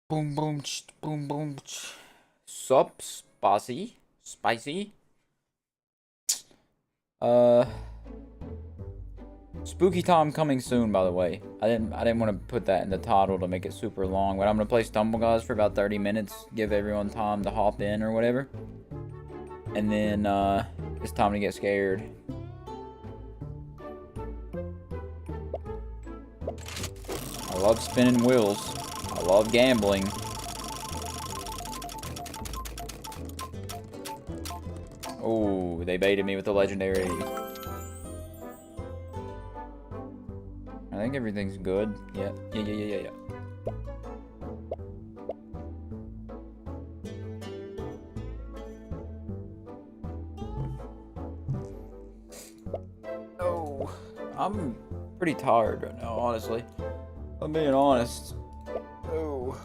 Boom, boom, boom, boom. Sup, spicy, spicy. Uh, Spooky Tom coming soon. By the way, I didn't want to put that in the title to make it super long, but I'm gonna play Stumble Guys for about 30 minutes. Give everyone time to hop in or whatever, and then it's time to get scared. I love spinning wheels. I love gambling. Oh, they baited me with the legendary. I think everything's good. Yeah. Oh, I'm pretty tired right now, honestly. I'm being honest. Oh.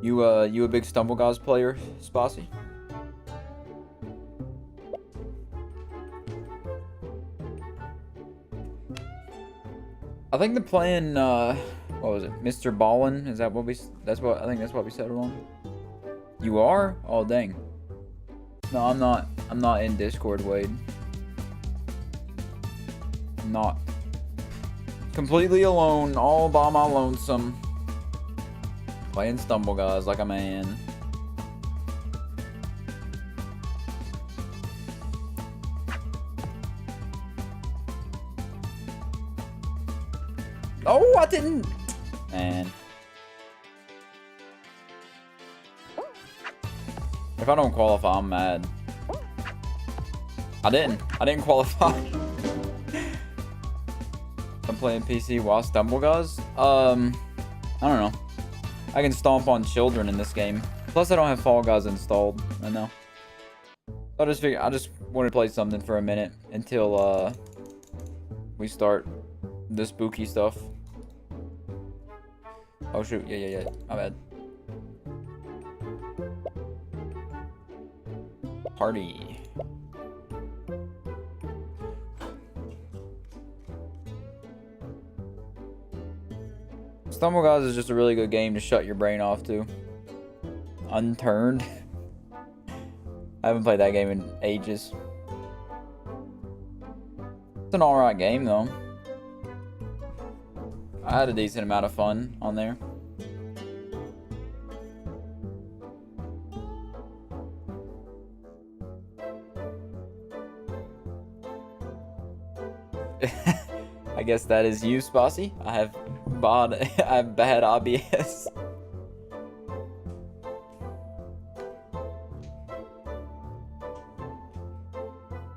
You a big Stumble Guys player, Spossy? I think the plan, what was it, Mr. Ballin? Is that what we? I think that's what we settled on. You are? Oh dang. No, I'm not. I'm not in Discord, Wade. I'm not. Completely alone, all by my lonesome. Playing Stumble Guys like a man. Oh, I didn't. Man. If I don't qualify, I'm mad. I didn't qualify. I'm playing PC while Stumble Guys. I don't know. I can stomp on children in this game. Plus, I don't have Fall Guys installed. I know. I just want to play something for a minute until we start the spooky stuff. Oh shoot! Yeah. My bad. Party. Stumble Guys is just a really good game to shut your brain off to. Unturned. I haven't played that game in ages. It's an alright game though. I had a decent amount of fun on there. I guess that is you, Spossy. I have bad OBS.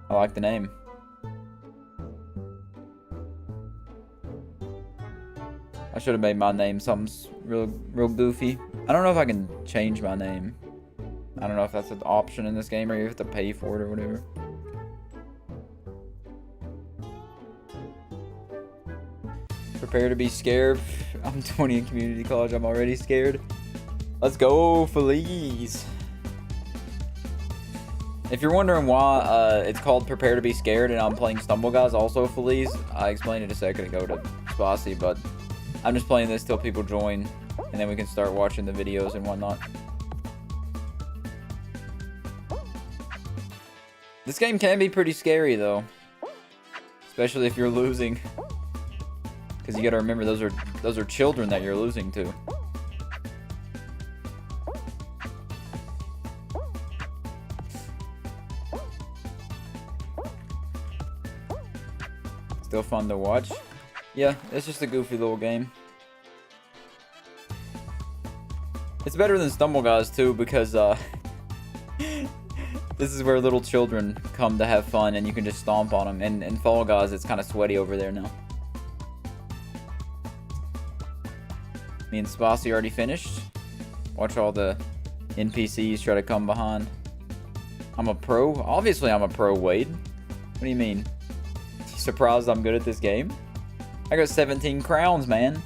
I like the name. I should have made my name something real goofy. I don't know if I can change my name. I don't know if that's an option in this game or you have to pay for it or whatever. Prepare to be scared. I'm 20 in community college. I'm already scared. Let's go, Feliz. If you're wondering why it's called Prepare to be Scared and I'm playing Stumble Guys also Feliz, I explained it a second ago to Spossy, but I'm just playing this till people join and then we can start watching the videos and whatnot. This game can be pretty scary though, especially if you're losing. Because you gotta remember, those are children that you're losing to. Still fun to watch. Yeah, it's just a goofy little game. It's better than Stumble Guys too, because this is where little children come to have fun and you can just stomp on them. And in Fall Guys, it's kind of sweaty over there now. Me and Spossy already finished. Watch all the NPCs try to come behind. I'm a pro? Obviously I'm a pro, Wade. What do you mean? Surprised I'm good at this game? I got 17 crowns, man.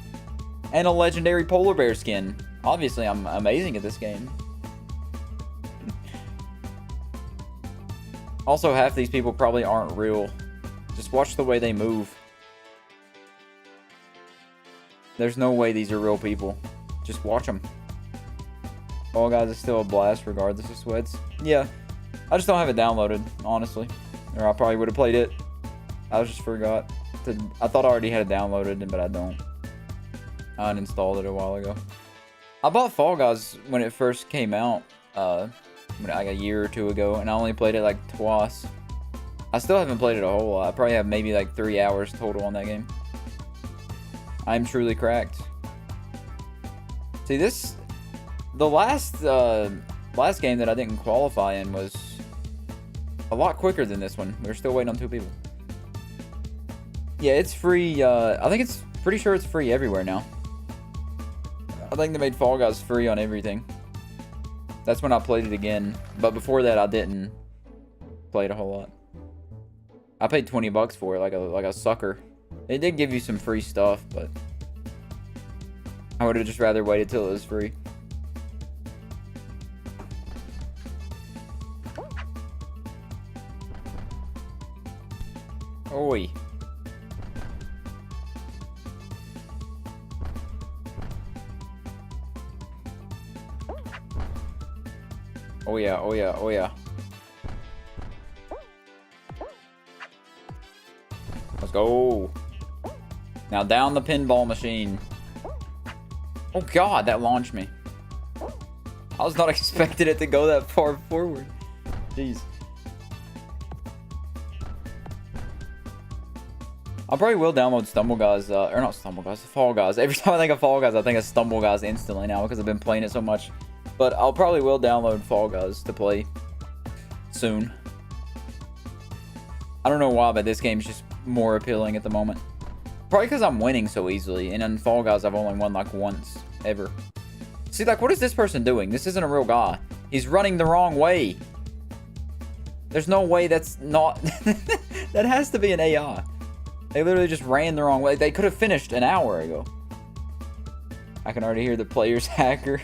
And a legendary polar bear skin. Obviously I'm amazing at this game. Also, half these people probably aren't real. Just watch the way they move. There's no way these are real people. Just watch them. Fall Guys is still a blast regardless of sweats. Yeah. I just don't have it downloaded, honestly. Or I probably would have played it. I just forgot. I thought I already had it downloaded, but I don't. I uninstalled it a while ago. I bought Fall Guys when it first came out, like a year or two ago, and I only played it like twice. I still haven't played it a whole lot. I probably have maybe like 3 hours total on that game. I'm truly cracked. See, the last game that I didn't qualify in was a lot quicker than this one. We're still waiting on 2 people. Yeah, it's free. I think it's pretty sure it's free everywhere now. I think they made Fall Guys free on everything. That's when I played it again. But before that, I didn't play it a whole lot. I paid 20 bucks for it, like a sucker. It did give you some free stuff, but I would have just rather waited till it was free. Oi. Oh yeah, oh yeah, oh yeah. Let's go. Now down the pinball machine. Oh god, that launched me. I was not expecting it to go that far forward. Jeez. I probably will download Stumble Guys, or not Stumble Guys, Fall Guys. Every time I think of Fall Guys, I think of Stumble Guys instantly now because I've been playing it so much. But I'll probably will download Fall Guys to play soon. I don't know why, but this game's just more appealing at the moment. Probably because I'm winning so easily, and in Fall Guys, I've only won like once, ever. See, like, what is this person doing? This isn't a real guy. He's running the wrong way. There's no way that's not... That has to be an AI. They literally just ran the wrong way. They could have finished an hour ago. I can already hear the player's hacker.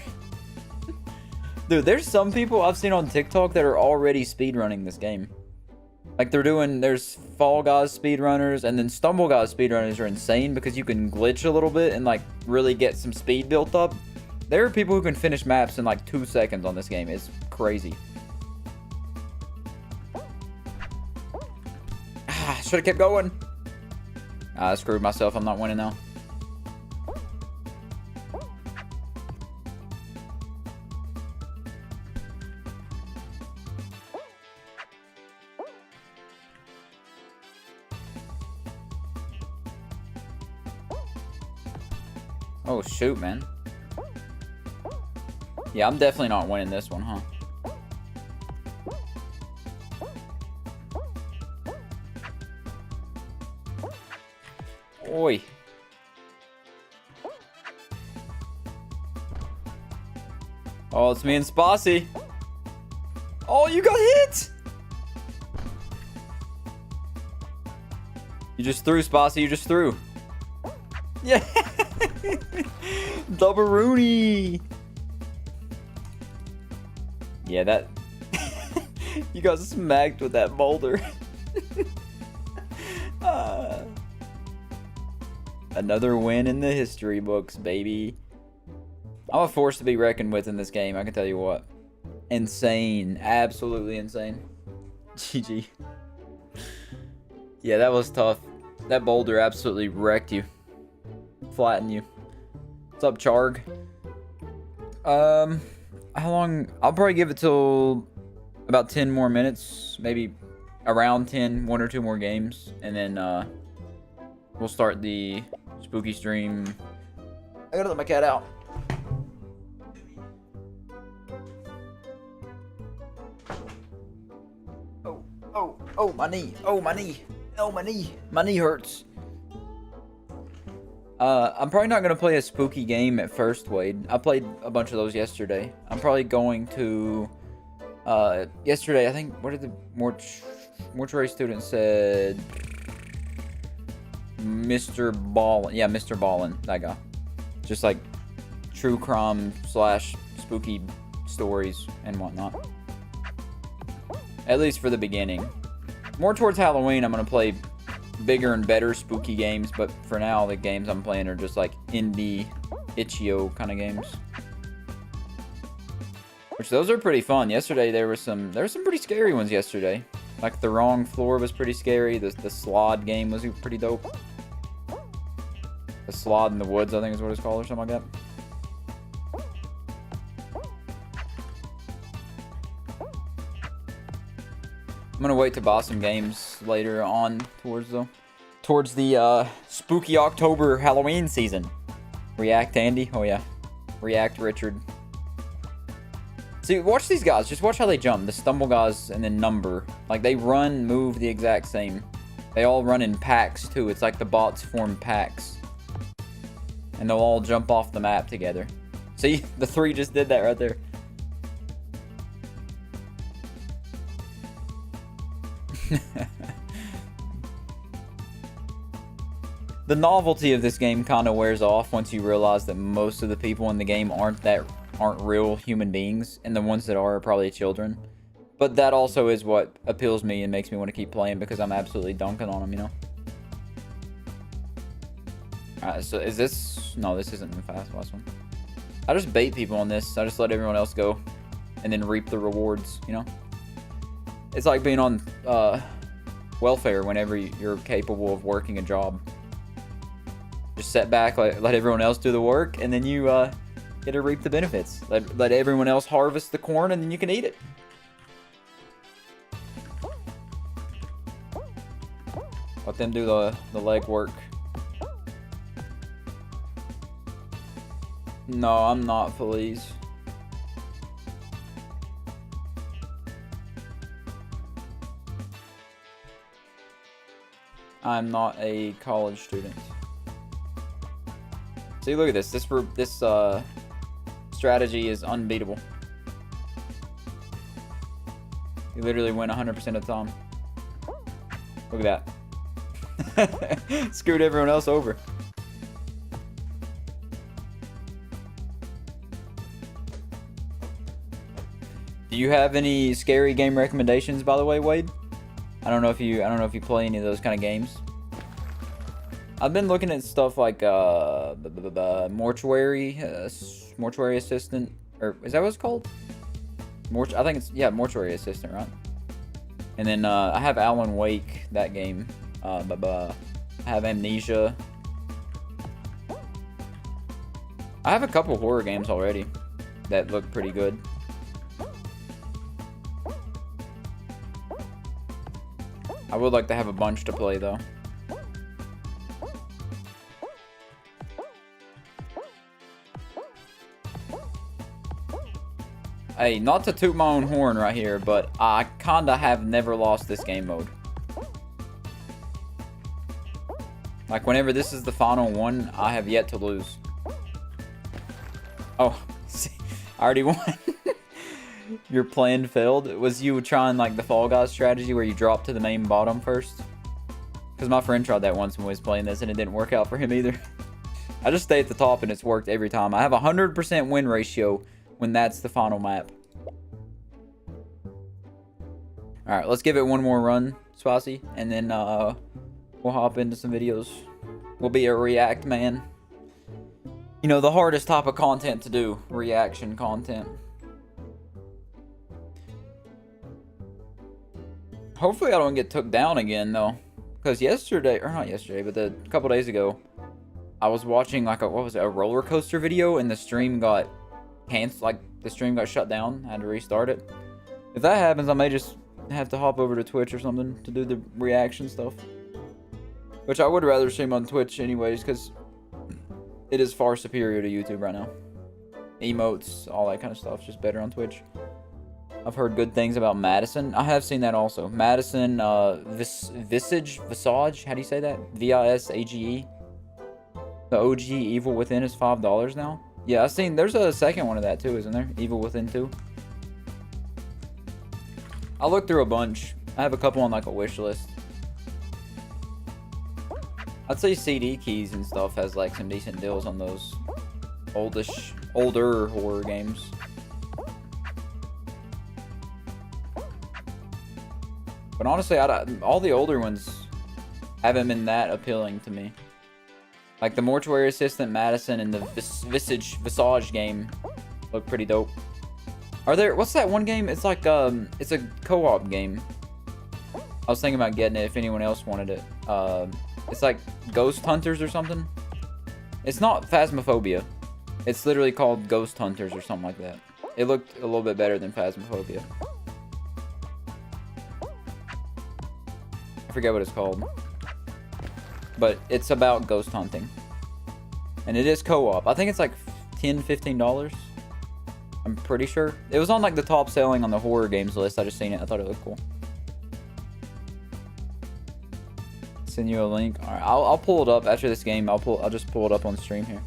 Dude, there's some people I've seen on TikTok that are already speedrunning this game. Like, there's Fall Guys speedrunners, and then Stumble Guys speedrunners are insane because you can glitch a little bit and, like, really get some speed built up. There are people who can finish maps in, like, 2 seconds on this game. It's crazy. Should have kept going. I screwed myself. I'm not winning now. Oh, shoot, man. Yeah, I'm definitely not winning this one, huh? Oi. Oh, it's me and Spossy. Oh, you got hit! You just threw, Spossy. You just threw. Yeah. Double Rooney. Yeah, that... You got smacked with that boulder. Another win in the history books, baby. I'm a force to be reckoned with in this game, I can tell you what. Insane. Absolutely insane. GG. Yeah, that was tough. That boulder absolutely wrecked you. Flattened you. What's up, Charg? How long? I'll probably give it till about 10 more minutes. Maybe around 10. 1 or 2 more games. And then, we'll start the spooky stream. I gotta let my cat out. Oh, my knee. Oh, my knee. Oh, my knee. My knee hurts. I'm probably not going to play a spooky game at first, Wade. I played a bunch of those yesterday. I'm probably going to... yesterday, I think... What did the mortuary student said? Mr. Ballin. Yeah, Mr. Ballin. That guy. Just like true crime / spooky stories and whatnot. At least for the beginning. More towards Halloween, I'm going to play bigger and better spooky games, but for now, the games I'm playing are just like indie, itch.io kind of games. Which those are pretty fun. Yesterday, there were some pretty scary ones yesterday. Like The Wrong Floor was pretty scary. The Slod game was pretty dope. The Slod in the Woods, I think is what it's called, or something like that. I'm gonna wait to buy some games later on towards the spooky October Halloween season. React Andy, oh yeah, React Richard. See, watch these guys. Just watch how they jump. The Stumble guys and then Number, like they run, move the exact same. They all run in packs too. It's like the bots form packs, and they'll all jump off the map together. See, the three just did that right there. The novelty of this game kind of wears off once you realize that most of the people in the game aren't real human beings, and the ones that are probably children. But that also is what appeals me and makes me want to keep playing, because I'm absolutely dunking on them, you know. Alright, so is this... No, this isn't the last one. I just bait people on this. I just let everyone else go and then reap the rewards, you know. It's like being on welfare whenever you're capable of working a job. Just sit back, let everyone else do the work, and then you get to reap the benefits. Let everyone else harvest the corn, and then you can eat it. Let them do the leg work. No, I'm not, Felice. I'm not a college student. See, look at this. This strategy is unbeatable. You literally win 100% of the time. Look at that. Screwed everyone else over. Do you have any scary game recommendations, by the way, Wade? I don't know if you play any of those kind of games. I've been looking at stuff like Mortuary Assistant, or is that what it's called? I think it's, yeah, Mortuary Assistant, right? And then I have Alan Wake, that game. I have Amnesia. I have a couple horror games already that look pretty good. I would like to have a bunch to play, though. Hey, not to toot my own horn right here, but I kinda have never lost this game mode. Like, whenever this is the final one, I have yet to lose. Oh, see, I already won. Your plan failed. Was you trying like the Fall Guys strategy where you drop to the main bottom first? Because my friend tried that once when we was playing this and it didn't work out for him either. I just stay at the top and it's worked every time. I have a 100% win ratio when that's the final map. Alright, let's give it one more run, Spicy, and then we'll hop into some videos. We'll be a react man. You know, the hardest type of content to do, reaction content. Hopefully I don't get took down again, though. Because yesterday, or not yesterday, but a couple days ago, I was watching like a roller coaster video, and the stream got canceled. Like, the stream got shut down. I had to restart it. If that happens, I may just have to hop over to Twitch or something to do the reaction stuff. Which I would rather stream on Twitch anyways, because it is far superior to YouTube right now. Emotes, all that kind of stuff, just better on Twitch. I've heard good things about Madison. I have seen that also. Madison, Visage, how do you say that? V-I-S-A-G-E. The OG Evil Within is $5 now. Yeah, I've seen, there's a second one of that too, isn't there? Evil Within 2. I'll look through a bunch. I have a couple on like a wish list. I'd say CD Keys and stuff has like some decent deals on those older horror games. But honestly, all the older ones haven't been that appealing to me. Like the Mortuary Assistant Madison and the Visage game look pretty dope. Are there, what's that one game? It's like, it's a co-op game. I was thinking about getting it if anyone else wanted it. It's like Ghost Hunters or something. It's not Phasmophobia. It's literally called Ghost Hunters or something like that. It looked a little bit better than Phasmophobia. I forget what it's called. But it's about ghost hunting. And it is co-op. I think it's like $10, $15. I'm pretty sure. It was on like the top selling on the horror games list. I just seen it. I thought it looked cool. Send you a link. Alright, I'll pull it up after this game. I'll just pull it up on stream here.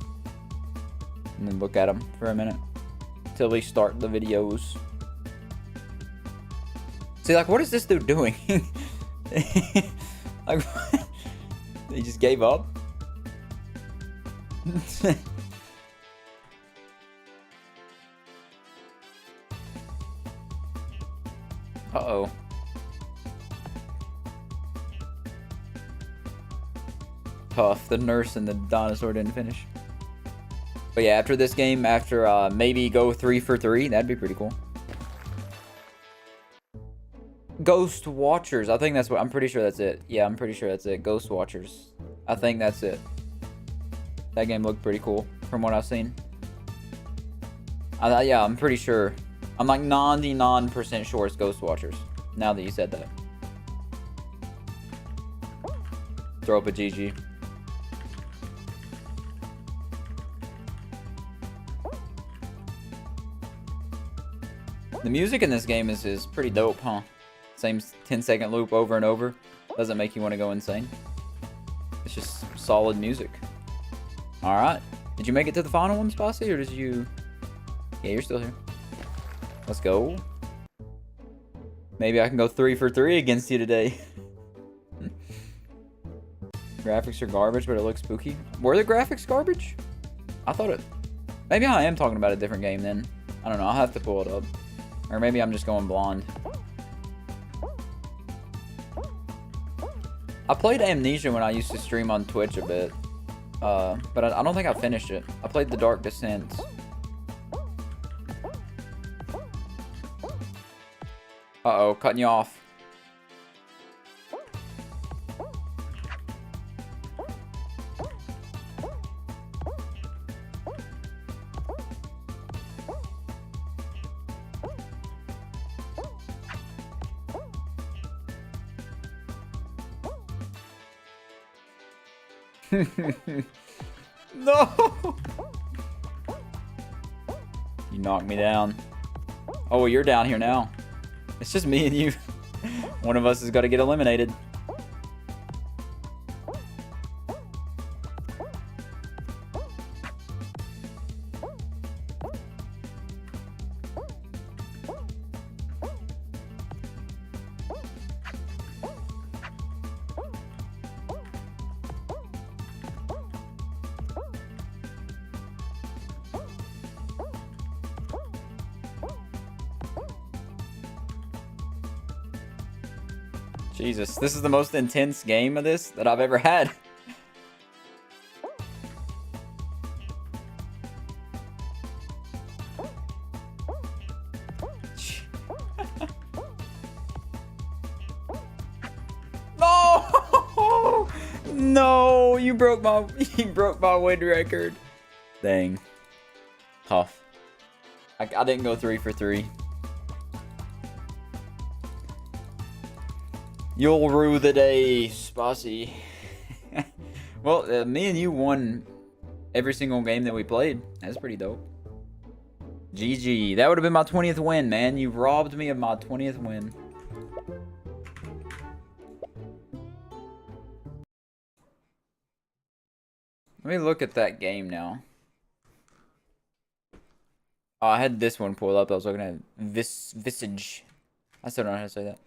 And then look at them for a minute. Till we start the videos. See, like, what is this dude doing? Like, he just gave up? Uh-oh. Tough. The nurse and the dinosaur didn't finish. But yeah, after this game, after maybe go 3 for 3, that'd be pretty cool. Ghost Watchers. I think that's what, I'm pretty sure that's it. Yeah, I'm pretty sure that's it. Ghost Watchers. I think that's it. That game looked pretty cool from what I've seen. Yeah, I'm pretty sure. I'm like 99% sure it's Ghost Watchers. Now that you said that. Throw up a GG. The music in this game is pretty dope, huh? Same 10-second loop over and over. Doesn't make you want to go insane. It's just solid music. Alright. Did you make it to the final one, Spossy, or did you... Yeah, you're still here. Let's go. Maybe I can go 3 for 3 against you today. Graphics are garbage, but it looks spooky. Were the graphics garbage? I thought it... Maybe I am talking about a different game then. I don't know. I'll have to pull it up. Or maybe I'm just going blonde. I played Amnesia when I used to stream on Twitch a bit. But I don't think I finished it. I played The Dark Descent. Uh-oh, cutting you off. No! You knocked me down. Oh, well, you're down here now. It's just me and you. One of us has got to get eliminated. Jesus, this is the most intense game of this that I've ever had. No! No, you broke my win record. Dang. Tough. I didn't go 3 for 3. You'll rue the day, Spossy. Well, me and you won every single game that we played. That's pretty dope. GG. That would have been my 20th win, man. You robbed me of my 20th win. Let me look at that game now. Oh, I had this one pulled up. I was looking at Visage. I still don't know how to say that.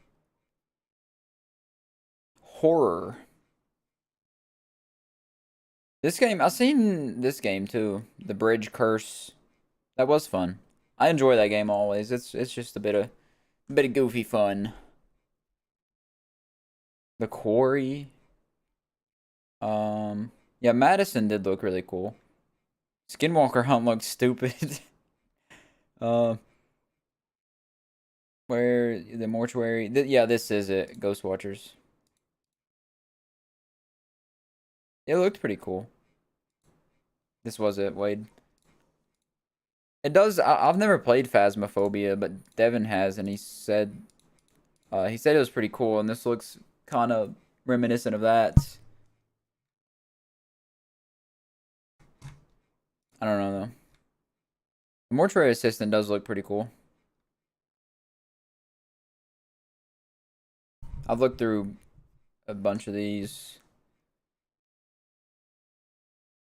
Horror. This game, I've seen this game too. The Bridge Curse. That was fun. I enjoy that game always. It's just a bit of goofy fun. The Quarry. Yeah, Madison did look really cool. Skinwalker Hunt looked stupid. uh, where the mortuary? Yeah, this is it. Ghost Watchers. It looked pretty cool. This was it, Wade. It does. I've never played Phasmophobia, but Devin has, and he said it was pretty cool, and this looks kind of reminiscent of that. I don't know though. The Mortuary Assistant does look pretty cool. I've looked through a bunch of these.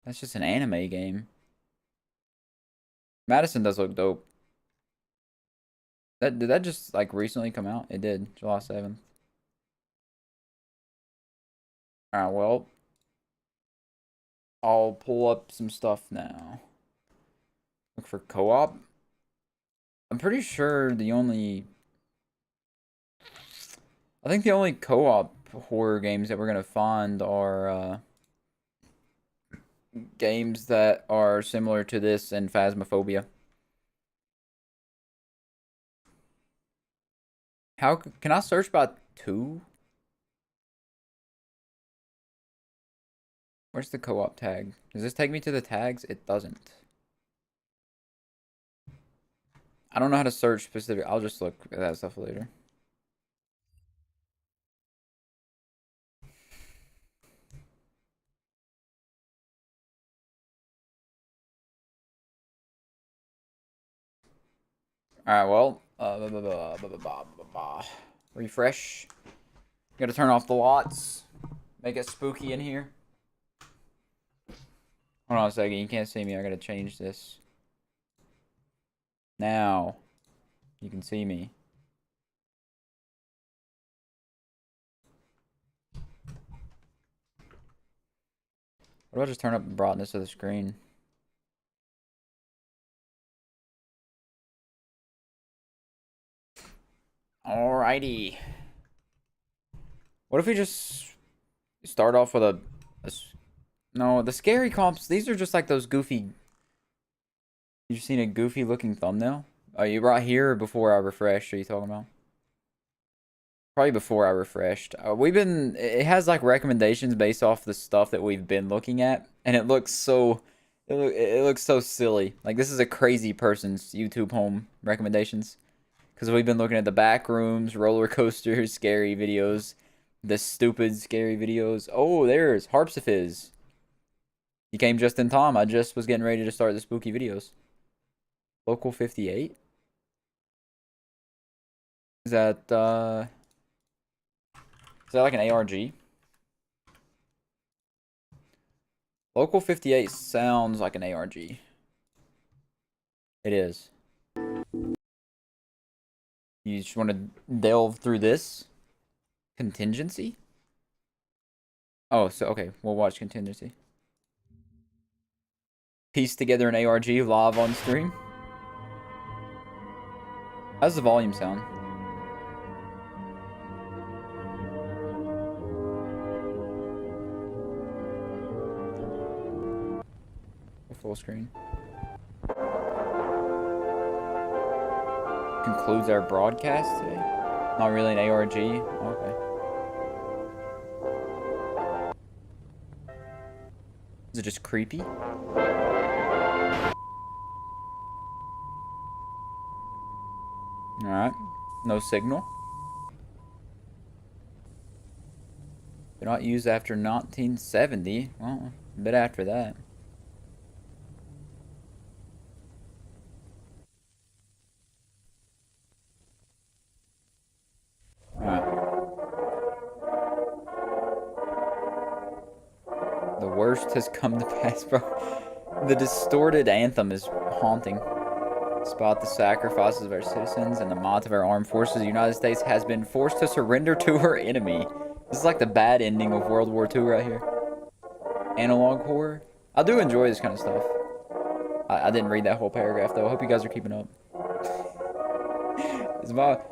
That's just an anime game. Madison does look dope. Did that just like recently come out? It did, July 7th. Alright, well. I'll pull up some stuff now. Look for co-op. I'm pretty sure I think the only co-op horror games that we're gonna find are games that are similar to this and Phasmophobia. How can I search by 2? Where's the co-op tag? Does this take me to the tags? It doesn't. I don't know how to search specific. I'll just look at that stuff later. Alright, well, refresh. Gotta turn off the lots. Make it spooky in here. Hold on a second, you can't see me. I gotta change this. Now, you can see me. What about just turn up the brightness of the screen? Alrighty. What if we just start off with no, the scary comps, these are just like those goofy. You've seen a goofy looking thumbnail? Are you right here or before I refreshed? Are you talking about? Probably before I refreshed. It has like recommendations based off the stuff that we've been looking at, and it looks it looks so silly. Like this is a crazy person's YouTube home recommendations. Because we've been looking at the back rooms, roller coasters, scary videos, the stupid scary videos. Oh, there's Harpsifizz. He came just in time. I just was getting ready to start the spooky videos. Local 58? Is that like an ARG? Local 58 sounds like an ARG. It is. You just want to delve through this? Contingency? Oh, so okay, we'll watch Contingency. Piece together an ARG live on stream. How's the volume sound? Full screen. Concludes our broadcast today. Not really an ARG. Okay. Is it just creepy? Alright. No signal. They're not used after 1970. Well, a bit after that. The worst has come to pass, bro. The distorted anthem is haunting. Despite the sacrifices of our citizens and the might of our armed forces, the United States has been forced to surrender to her enemy. This is like the bad ending of World War II right here. Analog horror. I do enjoy this kind of stuff. I didn't read that whole paragraph though. I hope you guys are keeping up. It's about...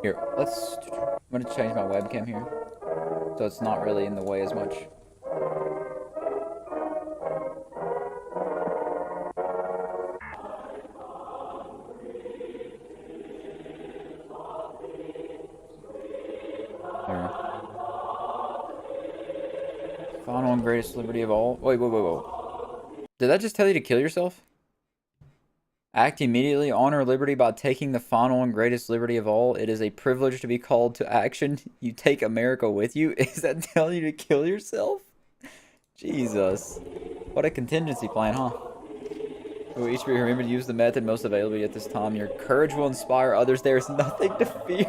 Here, I'm gonna change my webcam here, so it's not really in the way as much. There. Final and greatest liberty of all. Wait. Did that just tell you to kill yourself? Act immediately, honor liberty by taking the final and greatest liberty of all. It is a privilege to be called to action. You take America with you. Is that telling you to kill yourself? Jesus. What a contingency plan, huh? We will each be remembered to use the method most available at this time. Your courage will inspire others. There is nothing to fear.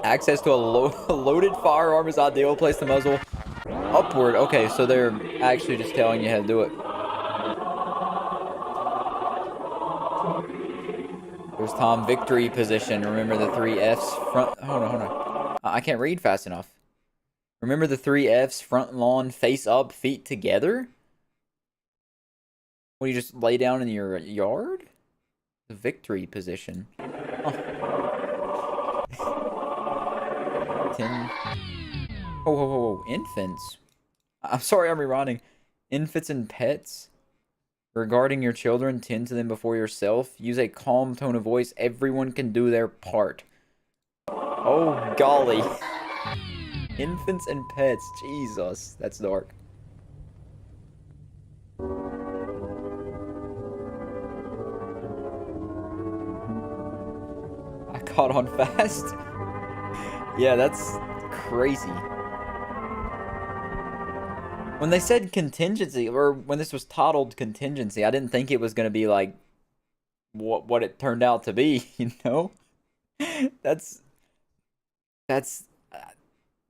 Access to a loaded firearm is ideal. Place the muzzle upward. Okay, so they're actually just telling you how to do it. There's Tom. Victory position. Remember the 3 F's. Front. Hold on. I can't read fast enough. Remember the 3 F's. Front lawn, face up, feet together. What, you just lay down in your yard? The victory position. Oh. 10. Whoa. Infants. I'm sorry, I'm rewinding. Infants and pets. Regarding your children, tend to them before yourself. Use a calm tone of voice. Everyone can do their part. Oh, golly. Infants and pets. Jesus, that's dark. I caught on fast. Yeah, that's crazy. When they said contingency, or when this was titled contingency, I didn't think it was going to be like what it turned out to be, you know? That's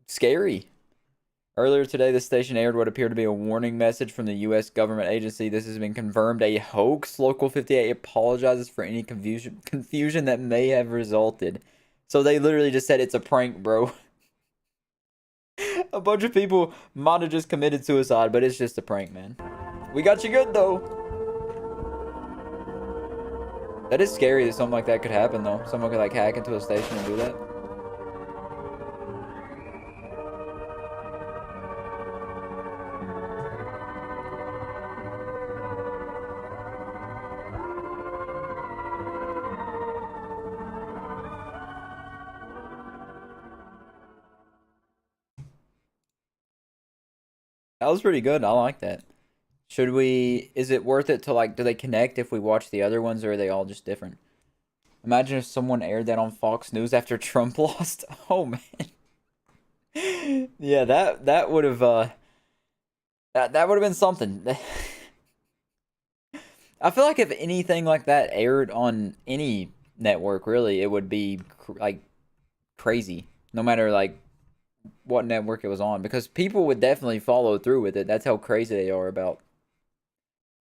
scary. Earlier today, the station aired what appeared to be a warning message from the U.S. government agency. This has been confirmed a hoax. Local 58 apologizes for any confusion that may have resulted. So they literally just said it's a prank, bro. A bunch of people might have just committed suicide, but it's just a prank, man. We got you good, though. That is scary that something like that could happen, though. Someone could, like, hack into a station and do that. That was pretty good. I like that. Is it worth it to, like, do they connect if we watch the other ones, or are they all just different? Imagine if someone aired that on Fox News after Trump lost. Oh, man. Yeah, that would have, that would have been something. I feel like if anything like that aired on any network, really, it would be, like, crazy. No matter, like, what network it was on, because people would definitely follow through with it. That's how crazy they are about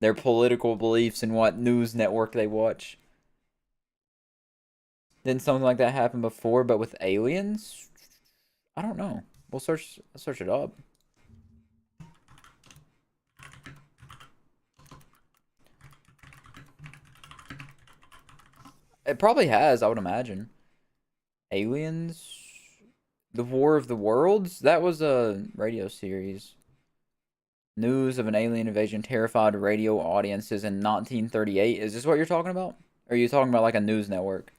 their political beliefs and what news network they watch. Didn't something like that happen before, but with aliens? I don't know. We'll search it up. It probably has, I would imagine. Aliens? The War of the Worlds? That was a radio series. News of an alien invasion terrified radio audiences in 1938. Is this what you're talking about? Or are you talking about like a news network?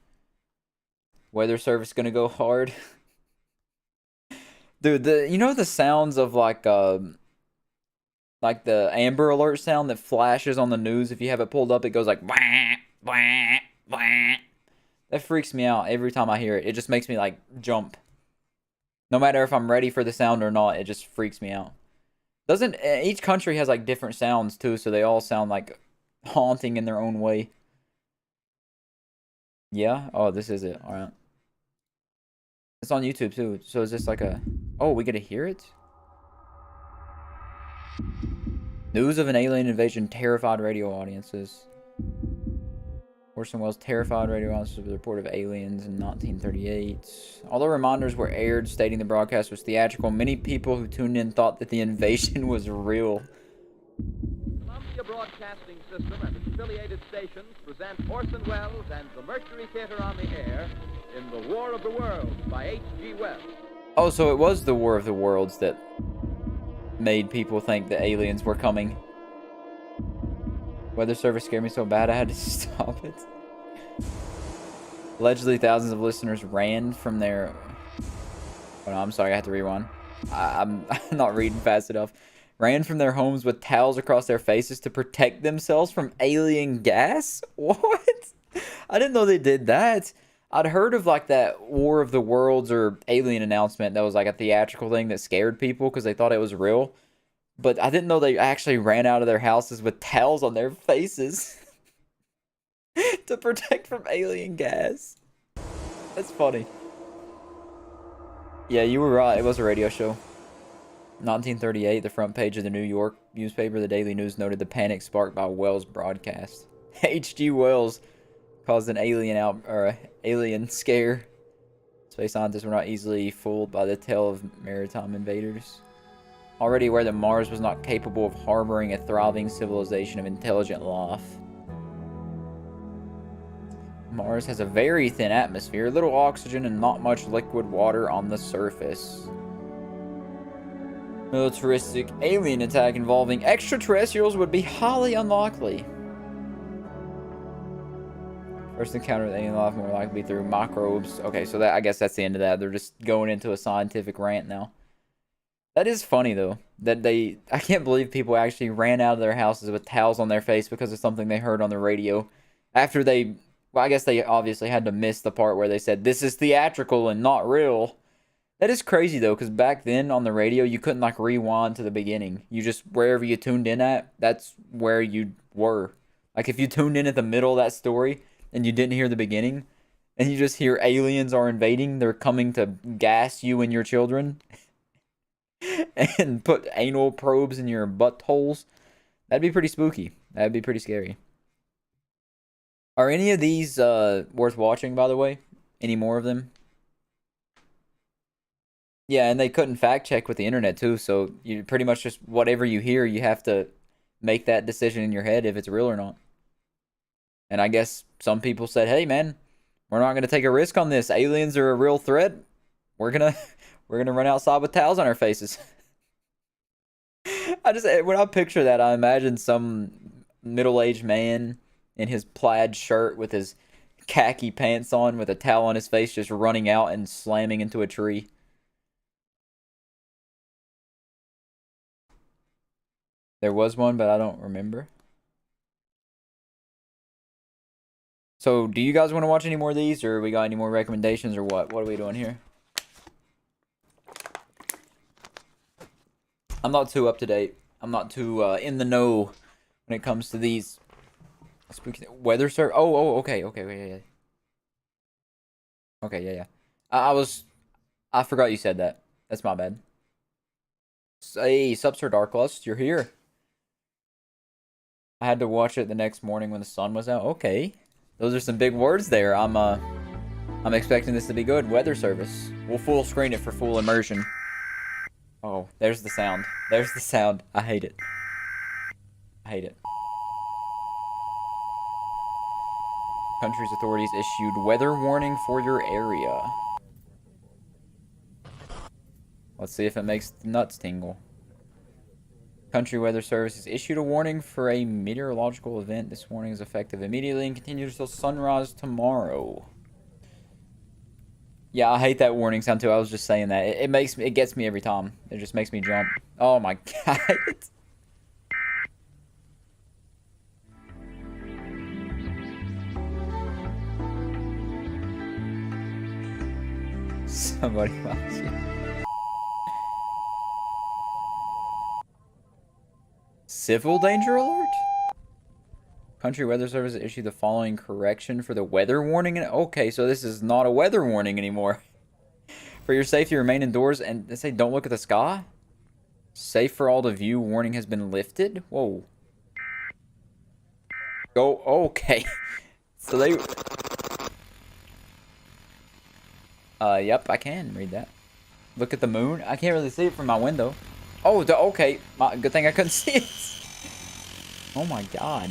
Weather Service gonna go hard? Dude, you know the sounds of like the Amber Alert sound that flashes on the news if you have it pulled up? It goes like wah, wah, wah. That freaks me out every time I hear it. It just makes me like jump. No matter if I'm ready for the sound or not, it just freaks me out. Each country has like different sounds too, so they all sound like haunting in their own way. Yeah? Oh, this is it. Alright. It's on YouTube too. So is this like a... Oh, we get to hear it? News of an alien invasion terrified radio audiences. Orson Welles terrified radio audiences with a report of aliens in 1938. Although reminders were aired stating the broadcast was theatrical, many people who tuned in thought that the invasion was real. Columbia Broadcasting System and its affiliated stations present Orson Welles and the Mercury Theater on the air in The War of the Worlds by H.G. Wells. Oh, so it was the War of the Worlds that made people think that aliens were coming. Weather service scared me so bad I had to stop it. Allegedly, thousands of listeners ran from their... Oh, no, I'm sorry, I had to rewind. I'm not reading fast enough. Ran from their homes with towels across their faces to protect themselves from alien gas? What? I didn't know they did that. I'd heard of like that War of the Worlds or alien announcement that was like a theatrical thing that scared people because they thought it was real. But I didn't know they actually ran out of their houses with towels on their faces to protect from alien gas. That's funny. Yeah, you were right. It was a radio show. 1938, the front page of the New York newspaper, the Daily News, noted the panic sparked by Wells' broadcast. H.G. Wells caused an alien scare. Space scientists were not easily fooled by the tale of maritime invaders. Already aware that Mars was not capable of harboring a thriving civilization of intelligent life. Mars has a very thin atmosphere, little oxygen, and not much liquid water on the surface. Militaristic alien attack involving extraterrestrials would be highly unlikely. First encounter with alien life more likely through microbes. Okay, so that I guess that's the end of that. They're just going into a scientific rant now. That is funny though. I can't believe people actually ran out of their houses with towels on their face because of something they heard on the radio. After they, well, I guess they obviously had to miss the part where they said this is theatrical and not real. That is crazy though, because back then on the radio you couldn't like rewind to the beginning. You just, wherever you tuned in at, that's where you were. Like if you tuned in at the middle of that story and you didn't hear the beginning, and you just hear aliens are invading, they're coming to gas you and your children, and put anal probes in your buttholes, that'd be pretty spooky. That'd be pretty scary. Are any of these worth watching, by the way? Any more of them? Yeah, and they couldn't fact check with the internet too, so you pretty much just whatever you hear, you have to make that decision in your head if it's real or not. And I guess some people said, "Hey man, we're not going to take a risk on this. Aliens are a real threat. We're going to run outside with towels on our faces." When I picture that, I imagine some middle-aged man in his plaid shirt with his khaki pants on with a towel on his face just running out and slamming into a tree. There was one, but I don't remember. So, do you guys want to watch any more of these, or we got any more recommendations, or what? What are we doing here? I'm not too up to date. I'm not too in the know when it comes to these spooky weather service. Oh, okay, yeah. Okay, yeah. I forgot you said that. That's my bad. Hey, sup, Sir Darklust, you're here. I had to watch it the next morning when the sun was out. Okay. Those are some big words there. I'm expecting this to be good. Weather service. We'll full screen it for full immersion. Oh, there's the sound. There's the sound. I hate it. I hate it. Country's authorities issued weather warning for your area. Let's see if it makes the nuts tingle. Country Weather Service has issued a warning for a meteorological event. This warning is effective immediately and continues until sunrise tomorrow. Yeah, I hate that warning sound too. I was just saying that. It gets me every time. It just makes me jump. Oh my god. Somebody wants you. Civil danger alert? Country Weather Service issued the following correction for the weather warning. Okay, so this is not a weather warning anymore. For your safety, remain indoors, and they say don't look at the sky? Safe for all to view warning has been lifted? Whoa. Go, okay. So they... yep, I can read that. Look at the moon. I can't really see it from my window. Oh, okay. Good thing I couldn't see it. Oh my god.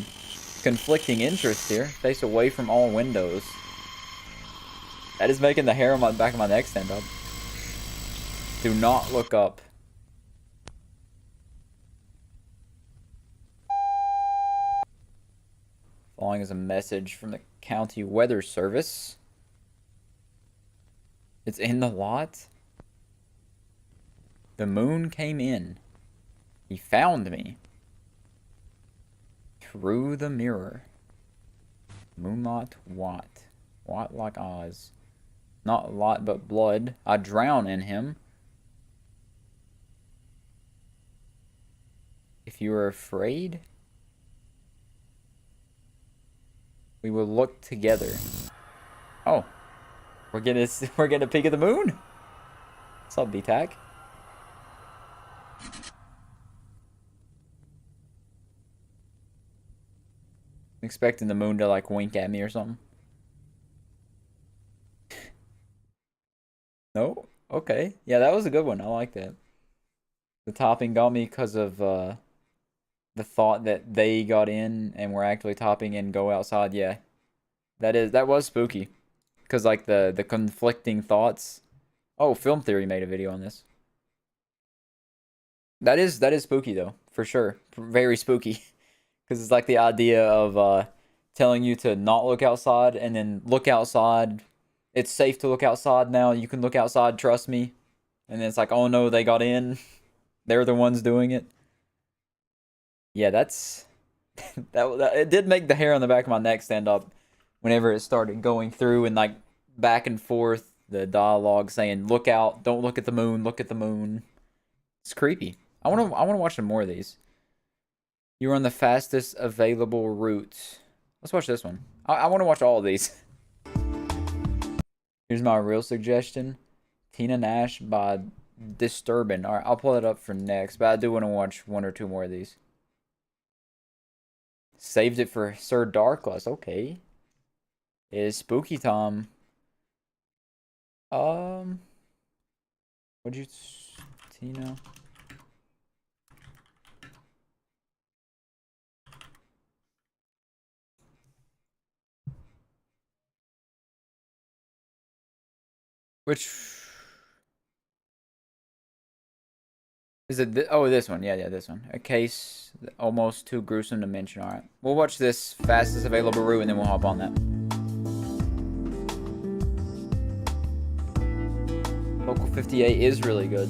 conflicting interests here. Face away from all windows. That is making the hair on my back of my neck stand up. Do not look up. Following is a message from the County Weather Service. It's in the lot. The moon came in. He found me. Through the mirror. Moonlight Watt. Watt like Oz. Not lot but blood. I drown in him. If you are afraid, we will look together. Oh. We're getting a peek of the moon? What's up, B-Tac? Expecting the moon to like wink at me or something. No? Okay. Yeah, that was a good one. I like that. The topping got me because of the thought that they got in and were actually topping and go outside. Yeah. That was spooky. Because like the conflicting thoughts. Oh, Film Theory made a video on this. That is spooky though, for sure. Very spooky. Because it's like the idea of telling you to not look outside and then look outside. It's safe to look outside now. You can look outside, trust me. And then it's like, oh no, they got in. They're the ones doing it. Yeah, that's... it did make the hair on the back of my neck stand up whenever it started going through and like back and forth. The dialogue saying, look out, don't look at the moon, look at the moon. It's creepy. I want to watch some more of these. You're on the fastest available route. Let's watch this one. I want to watch all of these. Here's my real suggestion. Tina Nash by Disturbing. Alright, I'll pull it up for next, but I do want to watch one or two more of these. Saved it for Sir Darkless. Okay. It is Spooky Tom. What'd you... Tina... Which... Is it... Oh, this one. Yeah, this one. A case almost too gruesome to mention. Alright. We'll watch this fastest available route and then we'll hop on that. Local 58 is really good.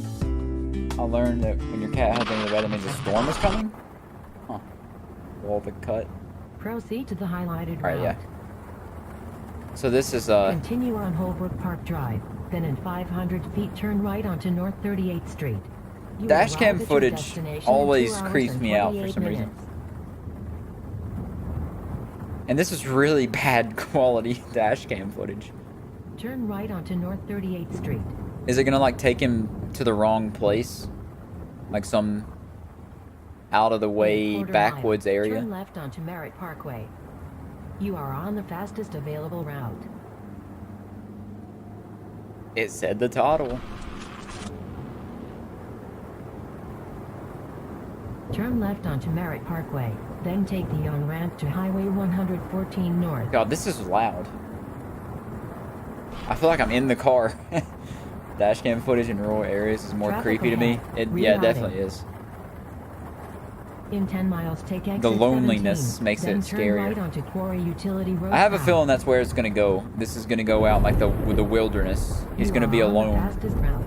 I learned that when your cat has any of the weather means a storm is coming. Huh. Walvick cut. Proceed to the highlighted route. Alright, yeah. So this is Continue on Holbrook Park Drive. Then in 500 feet turn right onto North 38th Street. You dash arrive cam at your footage destination in always 2 hours creeps and me out for 28 some reason. minutes. And this is really bad quality dash cam footage. Turn right onto North 38th Street. Is it gonna like take him to the wrong place? Like some out of the way Quarter backwoods mile. area? Turn left onto Merritt Parkway. You are on the fastest available route. It said the title. Turn left onto Merritt Parkway. Then take the on-ramp to Highway 114 North. God, this is loud. I feel like I'm in the car. Dashcam footage in rural areas is more Traffic creepy to me. ahead. Yeah, it Rerouting. definitely is. In 10 miles, take exit The loneliness 17, makes then it turn scarier. right onto Quarry Utility Road I have a South. feeling that's where it's gonna go. This is gonna go out like the wilderness. He's You gonna are be on the alone. fastest route.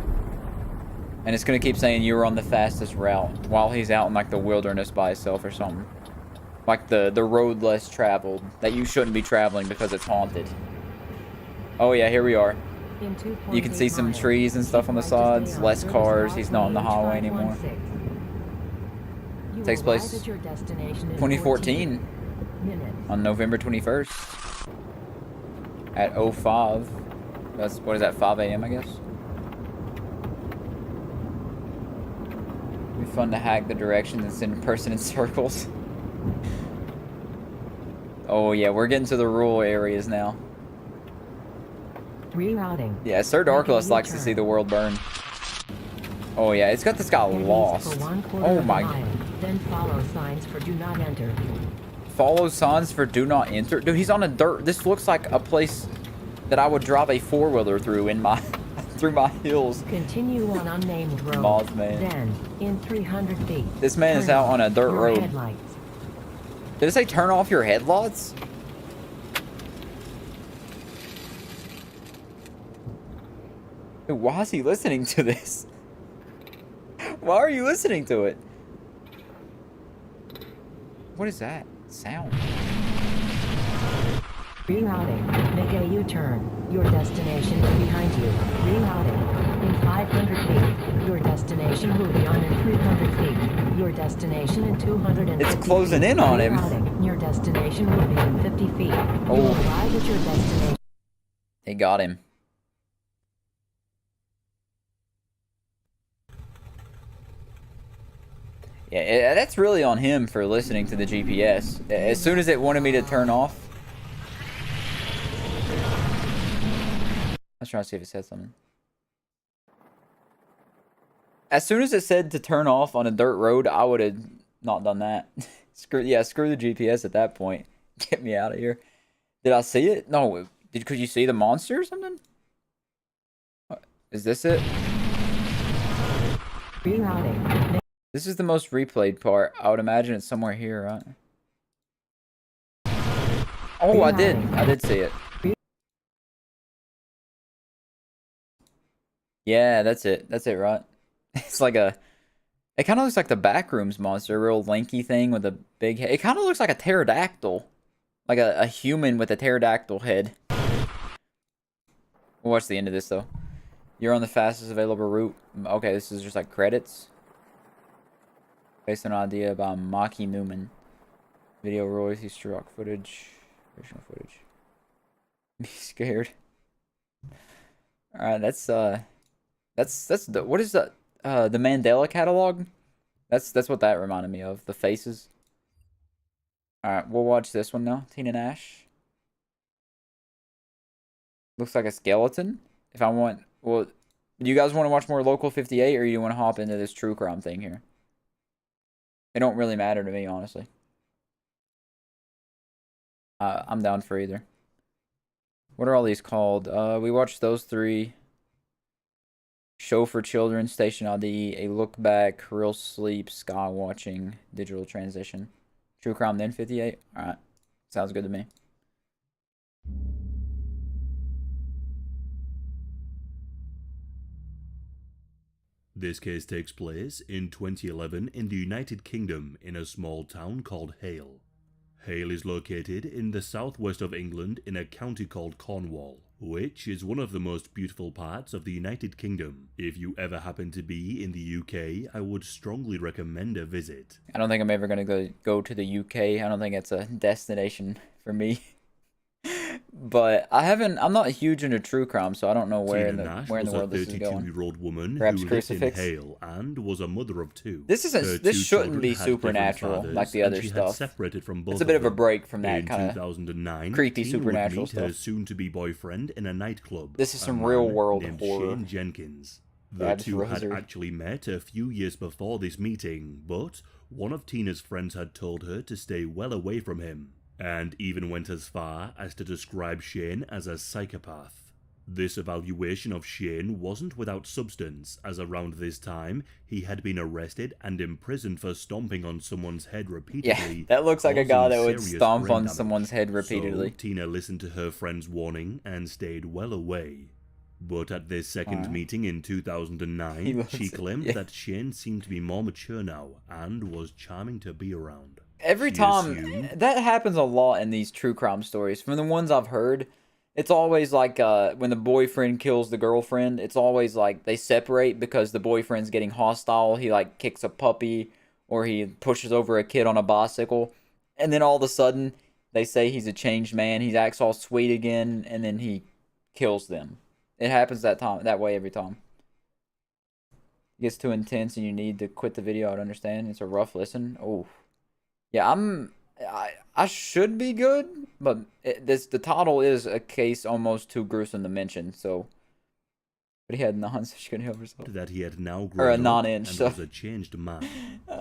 And it's gonna keep saying you were on the fastest route while he's out in like the wilderness by himself or something. Like the road less traveled that you shouldn't be traveling because it's haunted. Oh yeah, here we are. In You can 2.8 see some miles, trees and stuff on the keep right to sides, stay less Service cars, Route he's not on the highway 516. You Takes arrive place at your destination in 2014 14 minutes. on November 21st at 05. That's, what is that, 5 a.m. I guess? It'd be fun to hack the directions and send a person in circles. Oh yeah, we're getting to the rural areas now. Rerouting. Yeah, Sir Making a Darkless likes to U-turn. see the world burn. Oh yeah, it's got this guy Head east lost. for 1/4 Oh of a my mile, then follow signs for do not enter. Follow signs for do not enter. Dude, he's on a dirt. This looks like a place that I would drive a four-wheeler through in my through my hills. Continue on unnamed road. Mothman. Then, in 300 feet. This man is turn out on a off dirt your road. Headlights. Did it say turn off your headlights? Dude, why is he listening to this? Why are you listening to it? What is that sound? Rerouting. Make a U-turn. Your destination is behind you. Rerouting. In 500 feet. Your destination will be on in 300 feet. Your destination in 250 It's closing in on him. Rerouting. Your destination will be in 50 feet. Oh. You will arrive at your destination. They got him. Yeah, that's really on him for listening to the GPS. As soon as it wanted me to turn off. I was trying to see if it said something. As soon as it said to turn off on a dirt road, I would have not done that. screw the GPS at that point. Get me out of here. Did I see it? No. Could you see the monster or something? Is this it? Rerouting. This is the most replayed part. I would imagine it's somewhere here, right? Oh, I did see it. Yeah, that's it. That's it, right? It's like a... It kind of looks like the Backrooms monster. A real lanky thing with a big head. It kind of looks like a pterodactyl. Like a human with a pterodactyl head. We'll watch the end of this, though. You're on the fastest available route. Okay, this is just like credits. Based on an idea by Maki Newman. Video royalty, stock footage. Original footage. Be scared. Alright, that's the what is that? The Mandela catalog? That's what that reminded me of. The faces. Alright, we'll watch this one now. Tina Nash. Looks like a skeleton. If I want, well, do you guys want to watch more Local 58 or you want to hop into this true crime thing here? It don't really matter to me, honestly. I'm down for either. What are all these called? We watched those three. Show for Children, Station ID, A Look Back, Real Sleep, Sky Watching, Digital Transition. True Crime, then 58? Alright. Sounds good to me. This case takes place in 2011 in the United Kingdom in a small town called Hale. Hale is located in the southwest of England in a county called Cornwall, which is one of the most beautiful parts of the United Kingdom. If you ever happen to be in the UK, I would strongly recommend a visit. I don't think I'm ever going to go to the UK. I don't think it's a destination for me. But I'm not huge into true crime, so I don't know where in the world this is going. 32-year-old woman Perhaps who Crucifix? lived in Hale and was a mother of two. This shouldn't be supernatural like the other stuff. Separated from both It's a bit of a them. break from that In kind of 2009, creepy Tina would supernatural meet her stuff. soon-to-be boyfriend in a nightclub. This is a some man real-world named horror. Shane Jenkins. The Babs two had Rosary. actually met a few years before this meeting, but one of Tina's friends had told her to stay well away from him, and even went as far as to describe Shane as a psychopath. This evaluation of Shane wasn't without substance, as around this time, he had been arrested and imprisoned for stomping on someone's head repeatedly. Yeah, that looks like a guy that would causing stomp serious on brain damage. someone's head repeatedly. So, Tina listened to her friend's warning and stayed well away. But at this second meeting in 2009, she claimed that Shane seemed to be more mature now and was charming to be around. Every She time, assumed- that happens a lot in these true crime stories. From the ones I've heard, it's always like when the boyfriend kills the girlfriend, it's always like they separate because the boyfriend's getting hostile. He like kicks a puppy or he pushes over a kid on a bicycle. And then all of a sudden, they say he's a changed man. He acts all sweet again and then he kills them. It happens that way every time. It gets too intense and you need to quit the video. I'd understand. It's a rough listen. Oh. Yeah, I should be good, but the title is a case almost too gruesome to mention, so. But he had none, so she couldn't help herself. That he had now Or a grown up non-inch, and so. was a changed man.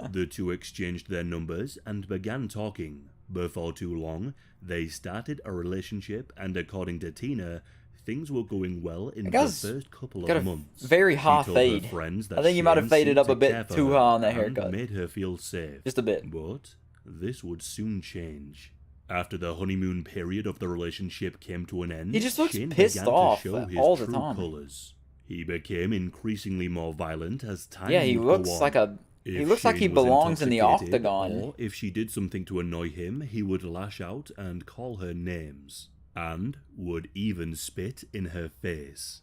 The two exchanged their numbers and began talking. Before too long, they started a relationship, and according to Tina, things were going well in the guy's first couple got of a months. very She high told her fade. friends that I think you might have Shane faded seemed up a to bit care for too her high on that and haircut. made her feel safe. Just a bit. But this would soon change. After the honeymoon period of the relationship came to an end, He just looks Shane pissed began off to show his all the true time. colors. He became increasingly more violent as time Yeah, he would looks go on. like a. He If looks like he Shane was belongs in the intoxicated, octagon. Or if she did something to annoy him, he would lash out and call her names, and would even spit in her face.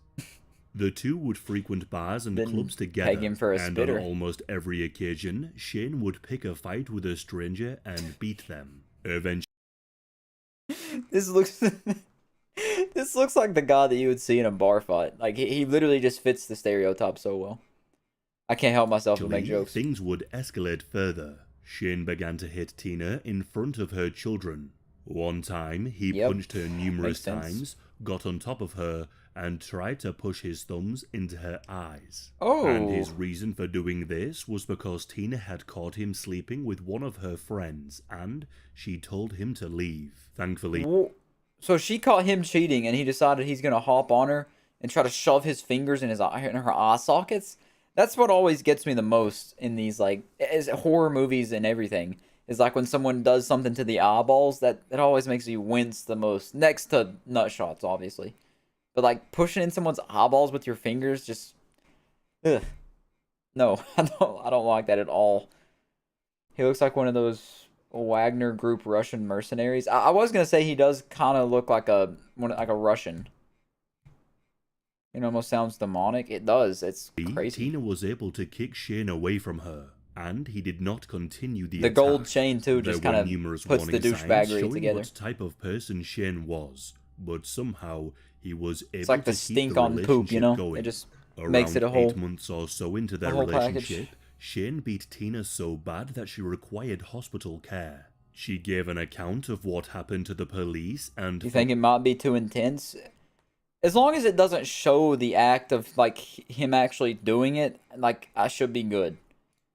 The two would frequent bars and Then clubs together, peg him for a and spitter. on almost every occasion, Shane would pick a fight with a stranger and beat them. Eventually, This looks. This looks like the guy that you would see in a bar fight. Like he literally just fits the stereotype so well. I can't help myself but make jokes. things would escalate further. Shane began to hit Tina in front of her children. One time, he Yep. punched her numerous Makes sense. times, got on top of her, and tried to push his thumbs into her eyes. Oh. And his reason for doing this was because Tina had caught him sleeping with one of her friends, and she told him to leave. Thankfully, So she caught him cheating, and he decided he's gonna hop on her and try to shove his fingers in her eye sockets. That's what always gets me the most in these like is horror movies and everything. Is like when someone does something to the eyeballs that always makes you wince the most. Next to nut shots, obviously, but like pushing in someone's eyeballs with your fingers, just ugh. No, I don't like that at all. He looks like one of those Wagner Group Russian mercenaries. I was gonna say he does kind of look like a Russian. It almost sounds demonic. It does. It's crazy. Tina was able to kick Shane away from her, and he did not continue the The attack. gold chain too just There kind were of numerous puts the warning signs douchebaggery showing together. what type of person Shane was, but somehow he was able It's like the to keep stink the on poop, you know? relationship going. It just Around makes it a whole 8 months or so into their whole package. relationship, Shane beat Tina so bad that she required hospital care. She gave an account of what happened to the police, and You think it might be too intense? As long as it doesn't show the act of like him actually doing it, like I should be good.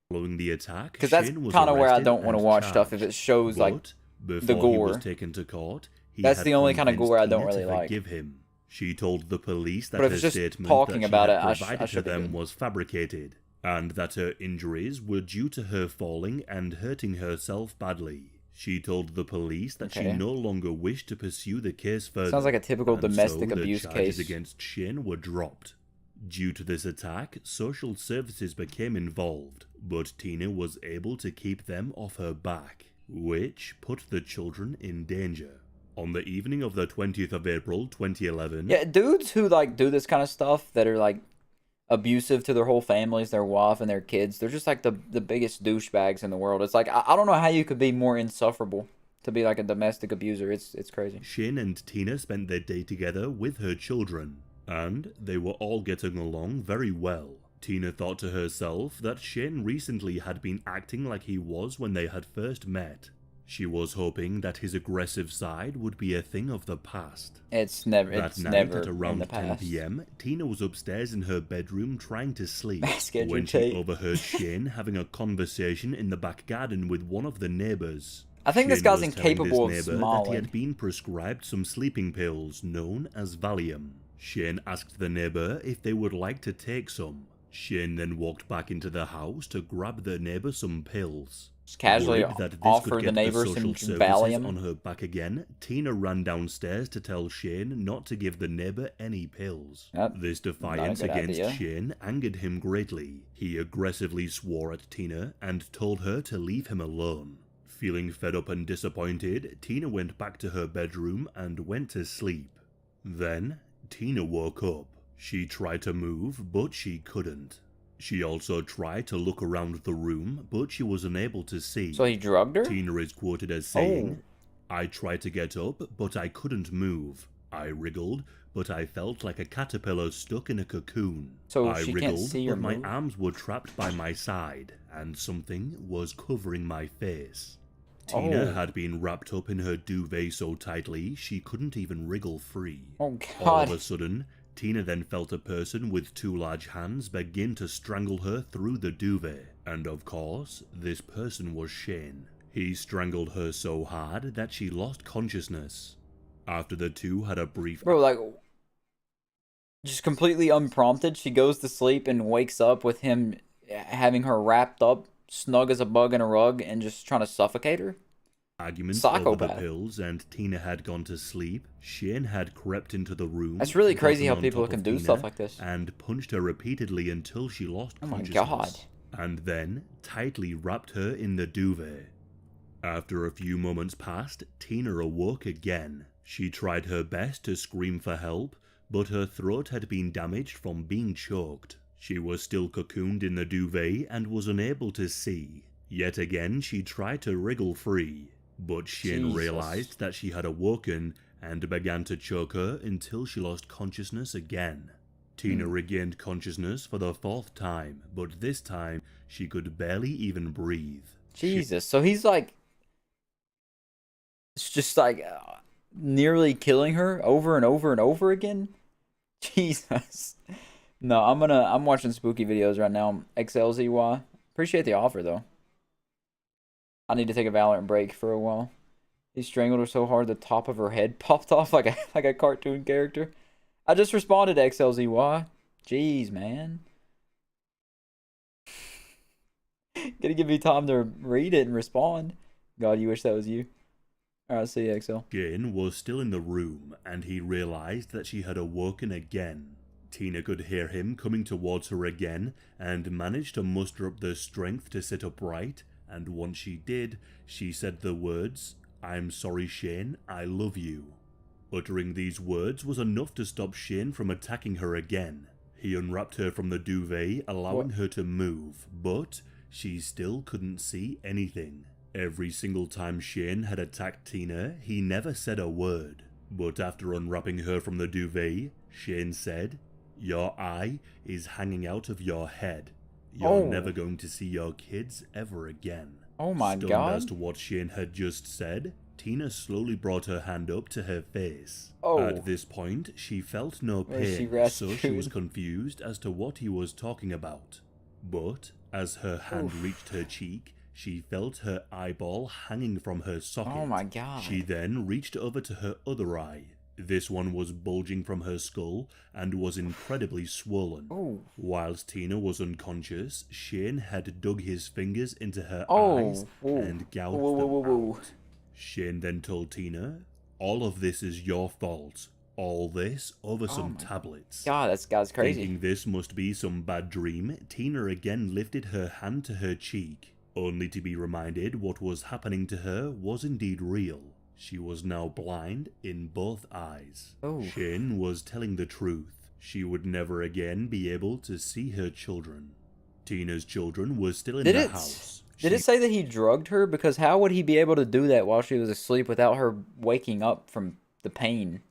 following the attack, Because that's Shane was kind of where I arrested don't want to and watch stuff if charged. it shows like But the before he was gore. taken to court, he That's had the only kind of convinced gore I don't Tina to really like. forgive him. She told the police that But if her it's just statement talking that she about had it, I provided to should be them good. was fabricated, and that her injuries were due to her falling and hurting herself badly. She told the police that she Okay. no longer wished to pursue the case further. Sounds like a typical and domestic so abuse the charges case. against Shane were dropped. Due to this attack, social services became involved, but Tina was able to keep them off her back, which put the children in danger. On the evening of the 20th of April, 2011, yeah, dudes who like do this kind of stuff that are like abusive to their whole families, their wife and their kids. They're just like the biggest douchebags in the world. It's like I don't know how you could be more insufferable to be like a domestic abuser. It's crazy. Shane and Tina spent their day together with her children, and they were all getting along very well. Tina thought to herself that Shane recently had been acting like he was when they had first met. She was hoping that his aggressive side would be a thing of the past. It's never That it's night never at in around the 10 past. p.m., Tina was upstairs in her bedroom trying to sleep Basket when she tape. overheard Shane having a conversation in the back garden with one of the neighbors. I think this Shane guy's was telling incapable of this neighbor that smiling. he had been prescribed some sleeping pills known as Valium. Shane asked the neighbor if they would like to take some. Shane then walked back into the house to grab the neighbor some pills. Just casually Worried that this offer could the get neighbor social some services Valium. on her back again, Tina ran downstairs to tell Shane not to give the neighbor any pills. Yep, This defiance not a good against idea. Shane angered him greatly. He aggressively swore at Tina and told her to leave him alone. Feeling fed up and disappointed, Tina went back to her bedroom and went to sleep. Then, Tina woke up. She tried to move, but she couldn't. She also tried to look around the room, but she was unable to see. So he drugged her? Tina is quoted as saying, I tried to get up, but I couldn't move. I wriggled, but I felt like a caterpillar stuck in a cocoon. So I she can't wriggled, see or but my move? arms were trapped by my side, and something was covering my face. Tina Oh. had been wrapped up in her duvet so tightly she couldn't even wriggle free. Oh All of god. a sudden, Tina then felt a person with two large hands begin to strangle her through the duvet. And of course, this person was Shane. He strangled her so hard that she lost consciousness. After the two had a brief... Bro, like, just completely unprompted, she goes to sleep and wakes up with him having her wrapped up, snug as a bug in a rug, and just trying to suffocate her. Arguments over the Psychopath. pills, and Tina had gone to sleep. Shane had crept into the room. That's really crazy gotten how on people top can of do Tina, stuff like this. and punched her repeatedly until she lost Oh my consciousness. God. And then tightly wrapped her in the duvet. After a few moments passed, Tina awoke again. She tried her best to scream for help, but her throat had been damaged from being choked. She was still cocooned in the duvet and was unable to see. Yet again she tried to wriggle free, but Shane Jesus. realized that she had awoken and began to choke her until she lost consciousness again. Tina regained consciousness for the 4th time, but this time she could barely even breathe. Jesus. So he's like, it's just like nearly killing her over and over and over again. Jesus. No, I'm watching spooky videos right now. XLZY. Appreciate the offer though. I need to take a Valorant break for a while. He strangled her so hard the top of her head popped off like a cartoon character. I just responded to XLZY. Jeez, man. Gotta give me time to read it and respond. God, you wish that was you. Alright, see you, XL. Shane was still in the room, and he realized that she had awoken again. Tina could hear him coming towards her again, and managed to muster up the strength to sit upright, and once she did, she said the words, "I'm sorry, Shane, I love you." Uttering these words was enough to stop Shane from attacking her again. He unwrapped her from the duvet, allowing her to move, but she still couldn't see anything. Every single time Shane had attacked Tina, he never said a word. But after unwrapping her from the duvet, Shane said, "Your eye is hanging out of your head. You're never going to see your kids ever again." Oh my Stunned God. as to what Shane had just said, Tina slowly brought her hand up to her face. Oh. At this point, she felt no Where is she, pain, so she Rasputin? was confused as to what he was talking about. But as her hand reached her cheek, she felt her eyeball hanging from her socket. Oh my God. She then reached over to her other eye. This one was bulging from her skull and was incredibly swollen. Oh. Whilst Tina was unconscious, Shane had dug his fingers into her Oh. eyes Whoa. and gouged Whoa, whoa, them whoa, whoa. out. Shane then told Tina, "All of this is your fault. All this over some tablets." God, that's God's crazy. Thinking this must be some bad dream, Tina again lifted her hand to her cheek, only to be reminded what was happening to her was indeed real. She was now blind in both eyes. Oh. Shane was telling the truth. She would never again be able to see her children. Tina's children were still in Did the it? house. Did it say that he drugged her? Because how would he be able to do that while she was asleep without her waking up from the pain?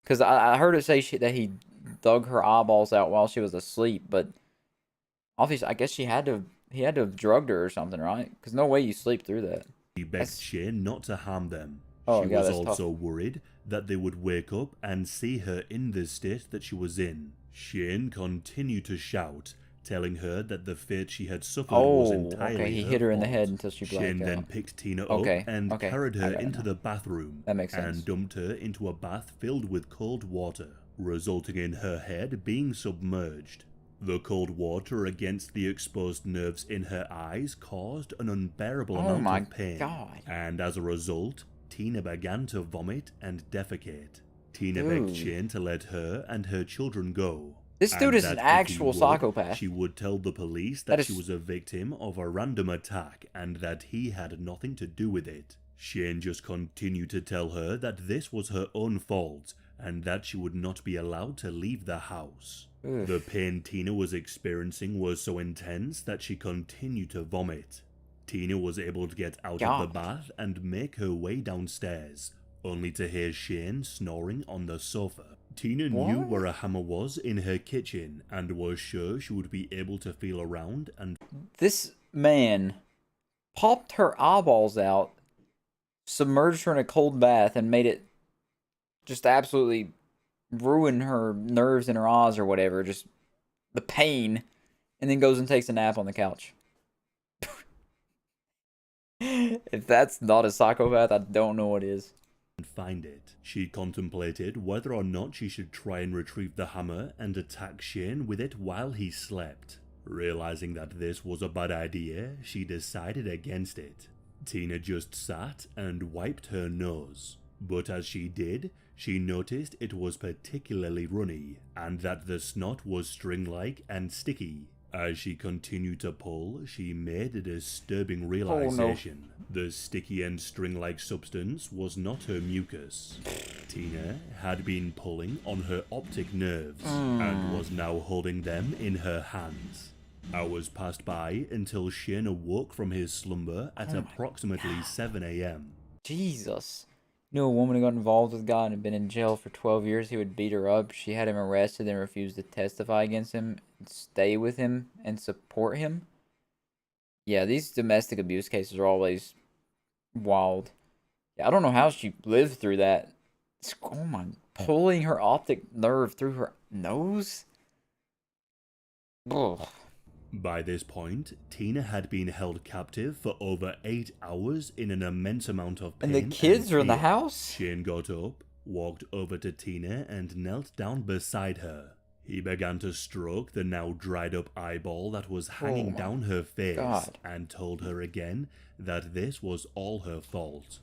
Because I heard it say that he dug her eyeballs out while she was asleep, but obviously I guess he had to have drugged her or something, right? Because no way you sleep through that. He begged Shane not to harm them. Oh, She God, was that's tough. also worried that they would wake up and see her in the state that she was in. Shane continued to shout, telling her that the fate she had suffered was Oh, entirely okay. He her hit her in the fault. head until she blacked Shane then out. picked Tina Okay, up and okay, carried I her got it into now. the bathroom That makes sense. and dumped her into a bath filled with cold water, resulting in her head being submerged. The cold water against the exposed nerves in her eyes caused an unbearable Oh amount my of pain, God. and as a result, Tina began to vomit and defecate. Tina begged Dude. Shane to let her and her children go. This dude and is that an if he actual would, psychopath. She would tell the police That that she is- was a victim of a random attack and that he had nothing to do with it. Shane just continued to tell her that this was her own fault and that she would not be allowed to leave the house. Oof. The pain Tina was experiencing was so intense that she continued to vomit. Tina was able to get out of God. the bath and make her way downstairs, only to hear Shane snoring on the sofa. Tina knew What? where a hammer was in her kitchen and was sure she would be able to feel around and This man popped her eyeballs out, submerged her in a cold bath, and made it just absolutely ruin her nerves in her eyes or whatever. Just the pain. And then goes and takes a nap on the couch. If that's not a psychopath, I don't know what is. And find it. She contemplated whether or not she should try and retrieve the hammer and attack Shane with it while he slept. Realizing that this was a bad idea, she decided against it. Tina just sat and wiped her nose. But as she did, she noticed it was particularly runny, and that the snot was string-like and sticky. As she continued to pull, she made a disturbing realization. The sticky and string-like substance was not her mucus. Tina had been pulling on her optic nerves, and was now holding them in her hands. Hours passed by until Shane awoke from his slumber at approximately 7 a.m. Jesus. You know, a woman who got involved with God and had been in jail for 12 years, he would beat her up. She had him arrested and refused to testify against him, and stay with him, and support him. Yeah, these domestic abuse cases are always wild. Yeah, I don't know how she lived through that. Oh my, pulling her optic nerve through her nose? Ugh. By this point, Tina had been held captive for over 8 hours in an immense amount of pain. And the kids are in the fear. house? Shane got up, walked over to Tina, and knelt down beside her. He began to stroke the now dried up eyeball that was hanging my down her face, God. and told her again that this was all her fault.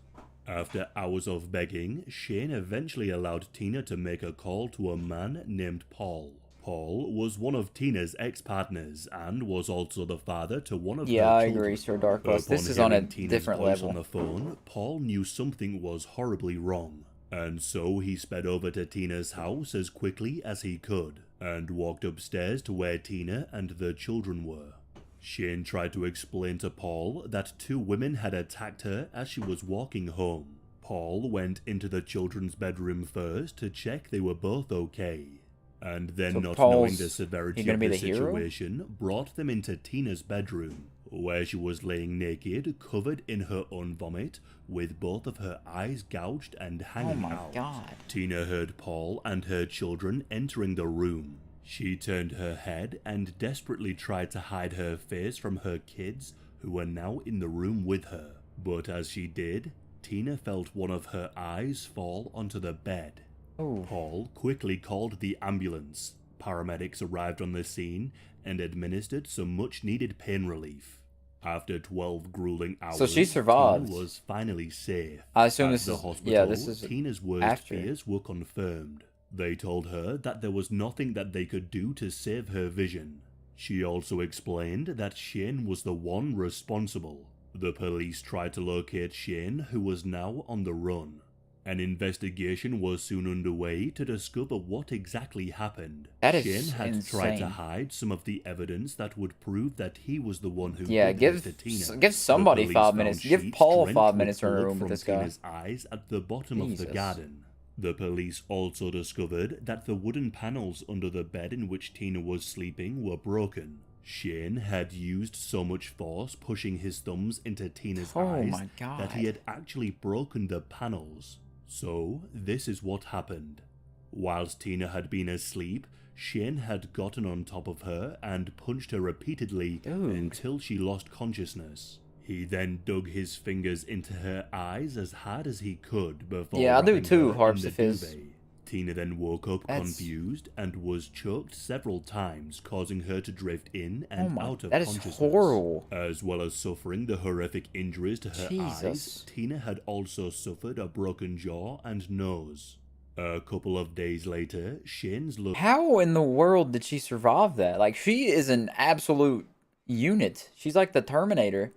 After hours of begging, Shane eventually allowed Tina to make a call to a man named Paul. Paul was one of Tina's ex-partners and was also the father to one of her Yeah, I children. agree, Sir Dark Horse. This Upon is on a hearing Tina's different voice level. on the phone, Paul knew something was horribly wrong, and so he sped over to Tina's house as quickly as he could, and walked upstairs to where Tina and the children were. Shane tried to explain to Paul that 2 women had attacked her as she was walking home. Paul went into the children's bedroom first to check they were both okay, and then, So not Paul's- knowing the severity he gonna of be the the hero? situation, brought them into Tina's bedroom, where she was laying naked, covered in her own vomit, with both of her eyes gouged and Oh hanging my out. God. Tina heard Paul and her children entering the room. She turned her head and desperately tried to hide her face from her kids, who were now in the room with her. But as she did, Tina felt one of her eyes fall onto the bed. Oh. Paul quickly called the ambulance. Paramedics arrived on the scene and administered some much-needed pain relief. After 12 grueling hours, So she survived. Tina was finally safe. I assume At this the is- hospital, yeah, this is Tina's worst after. fears were confirmed. They told her that there was nothing that they could do to save her vision. She also explained that Shane was the one responsible. The police tried to locate Shane, who was now on the run. An investigation was soon underway to discover what exactly happened. That is Shane had tried to insane. hide some of the evidence that would prove that he was the one who Yeah, did give this to Tina. give somebody The 5 police minutes. found Give sheets Paul drenched 5 with minutes in a blood room with from this guy. Tina's eyes at the bottom of the Jesus. garden. The police also discovered that the wooden panels under the bed in which Tina was sleeping were broken. Shane had used so much force pushing his thumbs into Tina's Oh eyes my that he God. had actually broken the panels. So, this is what happened. Whilst Tina had been asleep, Shane had gotten on top of her and punched her repeatedly Dude. until she lost consciousness. He then dug his fingers into her eyes as hard as he could before Yeah, I do wrapping too, her in Harps the of his. duvet. Tina then woke up That's- confused and was choked several times, causing her to drift in Oh and my, out of that is consciousness. horrible. As well as suffering the horrific injuries to her eyes, Jesus. Tina had also suffered a broken jaw and nose. A couple of days later, Shane's look How in the world did she survive that? Like, she is an absolute unit. She's like the Terminator.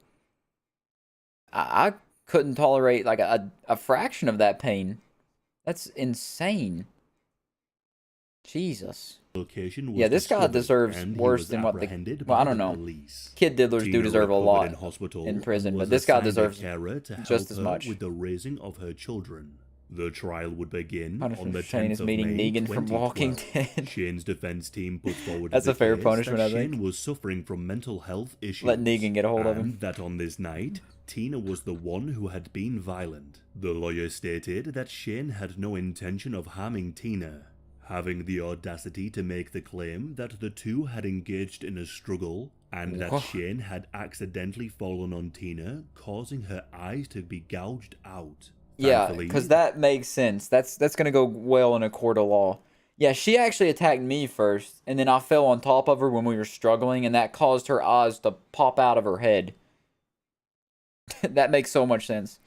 I couldn't tolerate like a fraction of that pain. That's insane. Jesus. location was Yeah, this guy discovered deserves and he worse was than what the... apprehended Well, I by don't the know. police. Kid diddlers do Tina deserve a recovered lot in hospital in prison, and but was this guy assigned a deserves carer to help just as her much. with the raising of her children. The trial would begin Punishment on the for Shane 10th is of meeting May, Negan from Walking 2012. Dead. Shane's defense team put forward That's the a fair case punishment, that I think. Shane was suffering from mental health issues. Let Negan get a hold of him. And that on this night, Tina was the one who had been violent. The lawyer stated that Shane had no intention of harming Tina, having the audacity to make the claim that the two had engaged in a struggle and that Wha- Shane had accidentally fallen on Tina, causing her eyes to be gouged out. Yeah, Thankfully, because that makes sense. That's gonna go well in a court of law. Yeah, she actually attacked me first, and then I fell on top of her when we were struggling, and that caused her eyes to pop out of her head. That makes so much sense.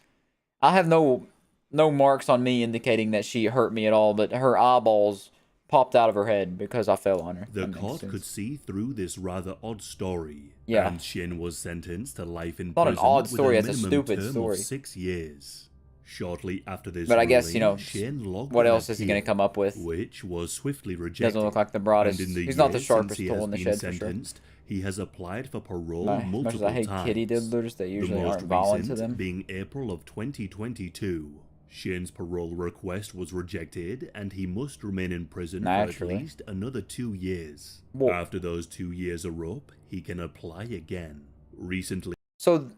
I have no marks on me indicating that she hurt me at all, but her eyeballs popped out of her head because I fell on her. the That makes court sense. could see through this rather odd story, Yeah. and Shin was sentenced to life in Not an prison odd with story, a it's a minimum stupid term story. of 6 years. Shortly after this But I guess, you ruling, know, Shane logged what an else is he gonna appeal, come up with? which was swiftly rejected. Doesn't look like the broadest. And in the He's not the years sharpest since he tool has in the been shed for sure. sentenced, he has applied for parole As much multiple as I hate times. kitty diddlers, they The usually most aren't violent to recent them. being April of 2022. Shane's parole request was rejected, and he must remain in prison for Naturally. at least another 2 years. Whoa. After those 2 years are up, he can apply again. Recently So,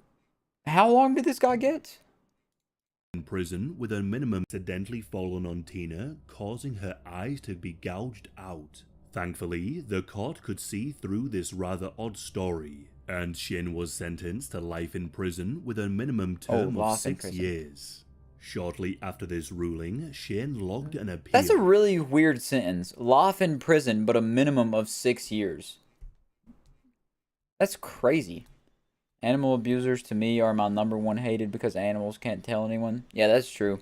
how long did this guy get? in prison with a minimum accidentally fallen on Tina, causing her eyes to be gouged out. Thankfully, the court could see through this rather odd story, and Shin was sentenced to life in prison with a minimum term of life in 6 prison. years. Shortly after this ruling, Shane logged an appeal. That's a really weird sentence. Life in prison, but a minimum of 6 years. That's crazy. Animal abusers to me are my #1 hated because animals can't tell anyone. Yeah, that's true.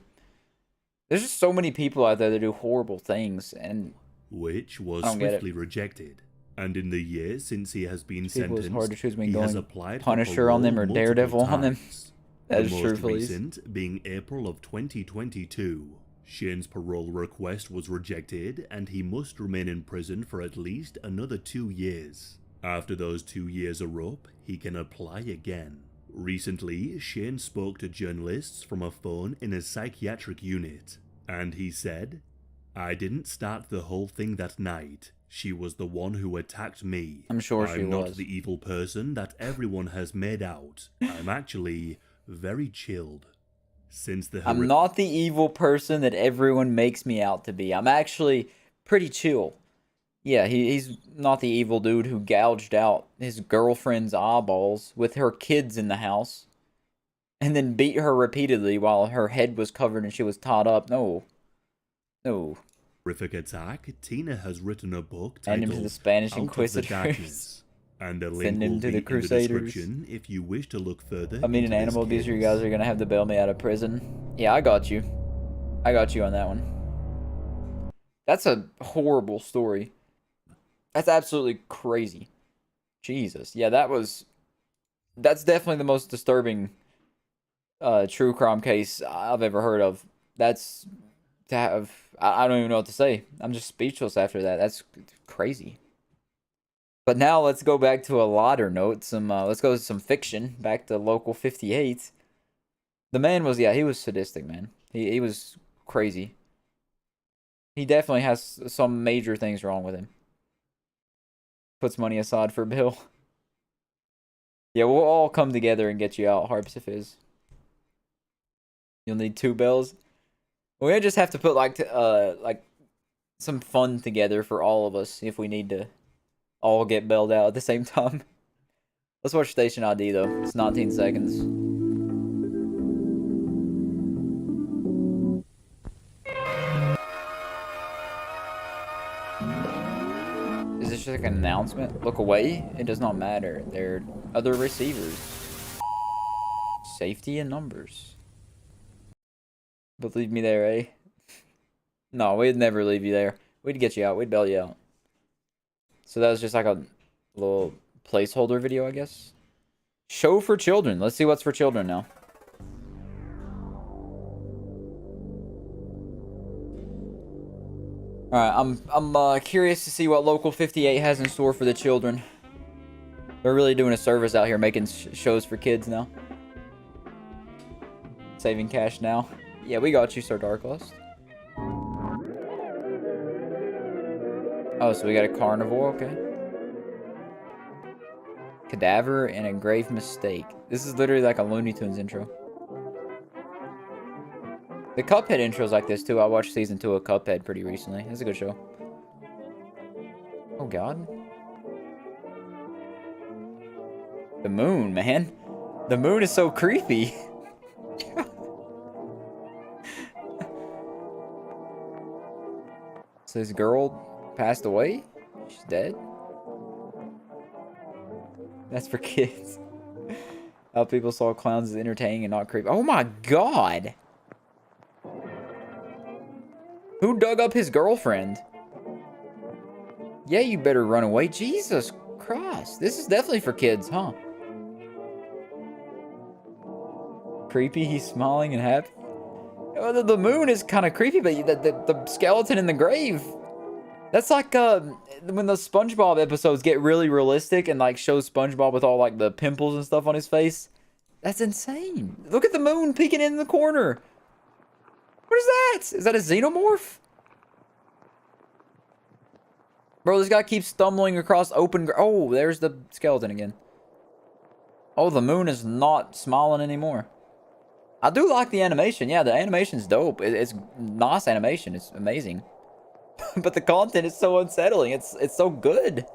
There's just so many people out there that do horrible things, and which was I don't get it. swiftly rejected. And in the years since he has been people, it's hard to sentenced, choose between he has going applied for Punisher on them or parole Daredevil multiple on them. times. That The is most true, please. recent being April of 2022. Shane's parole request was rejected, and he must remain in prison for at least another 2 years. After those 2 years are up, he can apply again. Recently, Shane spoke to journalists from a phone in a psychiatric unit, and he said, "I didn't start the whole thing that night. She was the one who attacked me. I'm sure she I'm not was. the evil person that everyone has made out. I'm actually very chilled. Since the I'm not the evil person that everyone makes me out to be. I'm actually pretty chill. Yeah, he's not the evil dude who gouged out his girlfriend's eyeballs with her kids in the house and then beat her repeatedly while her head was covered and she was tied up. No. No. horrific attack, Tina has written a book Send him titled to the Spanish Out of the Inquisitors. Darkness, and a link Send him will to be the in the Crusaders. description if you wish to look further. I mean, an into this animal abuser, you case. guys are going to have to bail me out of prison. Yeah, I got you. I got you on that one. That's a horrible story. That's absolutely crazy. Jesus. Yeah, that's definitely the most disturbing true crime case I've ever heard of. That's to have, I don't even know what to say. I'm just speechless after that. That's crazy. But now let's go back to a lighter note. Let's go to some fiction. Back to Local 58. The man was, he was sadistic, man. He was crazy. He definitely has some major things wrong with him. Puts money aside for Bill. Yeah, we'll all come together and get you out, Harps if is. You'll need 2 bells. We just have to put like some fun together for all of us if we need to all get bailed out at the same time. Let's watch Station ID though. It's 19 seconds. Is this just like an announcement? Look away? It does not matter. There are other receivers. Safety in numbers. But leave me there, eh? No, we'd never leave you there. We'd get you out. We'd bail you out. So that was just like a little placeholder video, I guess. Show for children. Let's see what's for children now. Alright, I'm curious to see what Local 58 has in store for the children. They're really doing a service out here making shows for kids now. Saving cash now. Yeah, we got you, Sir Darklust. Oh, so we got a carnivore, okay. Cadaver and a grave mistake. This is literally like a Looney Tunes intro. The Cuphead intro's like this too. I watched season 2 of Cuphead pretty recently. It's a good show. Oh god. The moon, man. The moon is so creepy. So this girl passed away? She's dead? That's for kids. How people saw clowns as entertaining and not creepy. Oh my god! Who dug up his girlfriend? Yeah, you better run away. Jesus Christ. This is definitely for kids, huh? Creepy, he's smiling and happy. Oh, the moon is kind of creepy, but the skeleton in the grave. That's like when the SpongeBob episodes get really realistic and like show SpongeBob with all like the pimples and stuff on his face. That's insane. Look at the moon peeking in the corner. What is that? Is that a xenomorph? Bro, this guy keeps stumbling across open... Oh, there's the skeleton again. Oh, the moon is not smiling anymore. I do like the animation. Yeah, the animation's dope. It's nice animation. It's amazing. But the content is so unsettling. It's so good.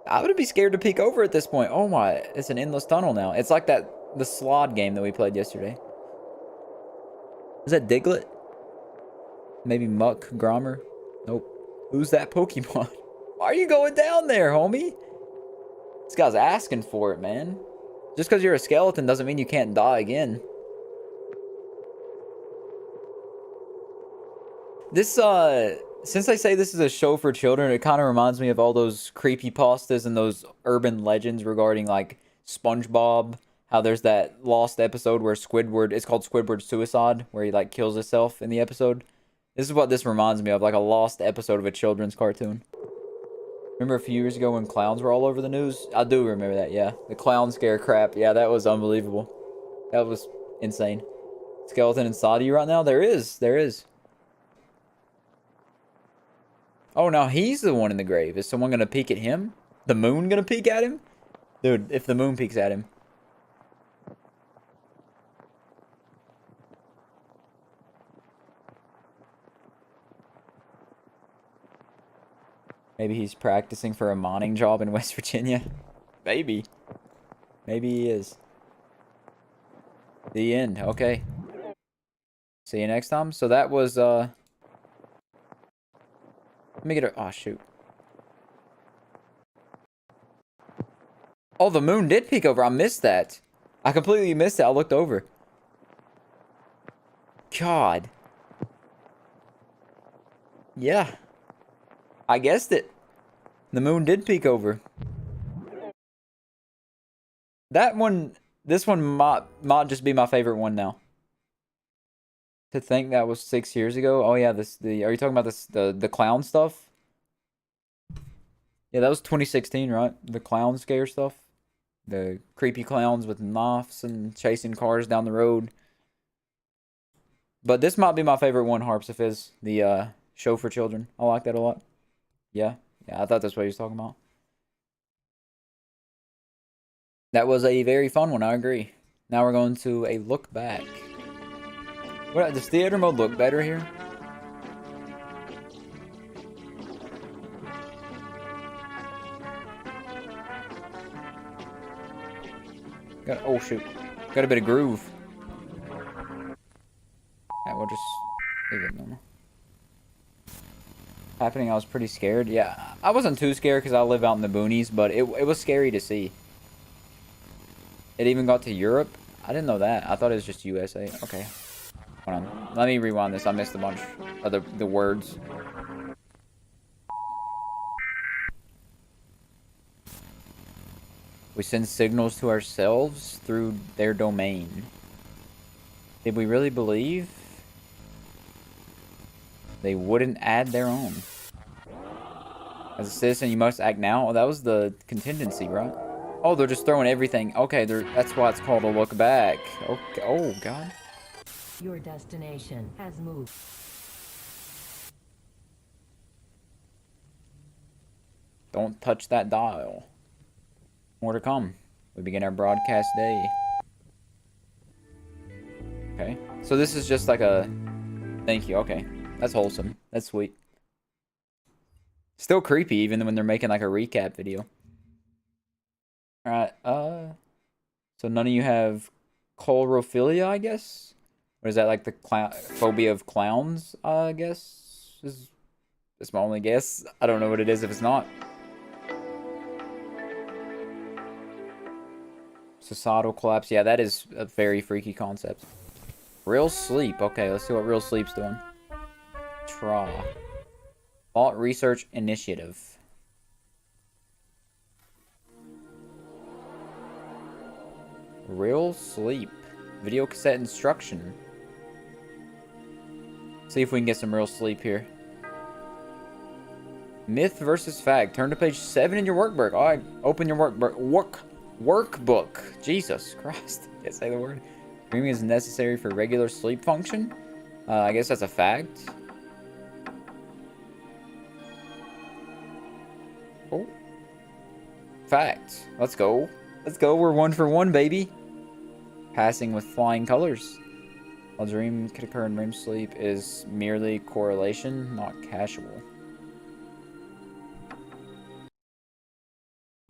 I would be scared to peek over at this point. Oh my, it's an endless tunnel now. It's like the Slod game that we played yesterday. Is that Diglett? Maybe Muck Grommer? Nope. Who's that Pokemon? Why are you going down there, homie? This guy's asking for it, man. Just because you're a skeleton doesn't mean you can't die again. This, since they say this is a show for children, it kind of reminds me of all those creepypastas and those urban legends regarding, like, SpongeBob. How there's that lost episode where Squidward, it's called Squidward Suicide, where he, like, kills himself in the episode. This is what this reminds me of, like a lost episode of a children's cartoon. Remember a few years ago when clowns were all over the news? I do remember that, yeah. The clown scare crap. Yeah, that was unbelievable. That was insane. Skeleton inside of you right now? There is. There is. Oh, now he's the one in the grave. Is someone going to peek at him? The moon going to peek at him? Dude, if the moon peeks at him. Maybe he's practicing for a mining job in West Virginia. Maybe. Maybe he is. The end. Okay. See you next time. So that was, let me get a... Oh, shoot. Oh, the moon did peek over. I missed that. I completely missed it. I looked over. God. Yeah. I guessed it. The moon did peek over. That one, this one might just be my favorite one now. To think that was 6 years ago. Oh yeah, are you talking about the clown stuff? Yeah, that was 2016, right? The clown scare stuff. The creepy clowns with knives and chasing cars down the road. But this might be my favorite one, Harpsifiz. The show for children. I like that a lot. Yeah, I thought that's what he was talking about. That was a very fun one, I agree. Now we're going to a look back. What, does theater mode look better here? Oh shoot. Got a bit of groove. Yeah, we'll just leave it normal. Happening, I was pretty scared. Yeah, I wasn't too scared because I live out in the boonies, but it was scary to see. It even got to Europe. I didn't know that. I thought it was just USA. Okay. Hold on. Let me rewind this. I missed a bunch of the words. We send signals to ourselves through their domain. Did we really believe they wouldn't add their own? As a citizen, you must act now. Oh, that was the contingency, right? Oh, they're just throwing everything. Okay, that's why it's called a look back. Okay. Oh, God. Your destination has moved. Don't touch that dial. More to come. We begin our broadcast day. Okay. So this is just like a... Thank you. Okay. That's wholesome. That's sweet. Still creepy even when they're making like a recap video. Alright, so none of you have chlorophilia, I guess? Or is that like the phobia of clowns, I guess? That's my only guess. I don't know what it is if it's not. Societal collapse. Yeah, that is a very freaky concept. Real sleep. Okay, let's see what real sleep's doing. TRA. Thought Research Initiative. Real sleep. Video cassette instruction. See if we can get some real sleep here. Myth versus fact. Turn to page 7 in your workbook. Alright, open your workbook. Jesus Christ. Can't say the word. Dreaming is necessary for regular sleep function. I guess that's a fact. Oh. Fact. Let's go. Let's go. We're 1 for 1, baby. Passing with flying colors. While dream could occur in REM sleep is merely correlation, not casual.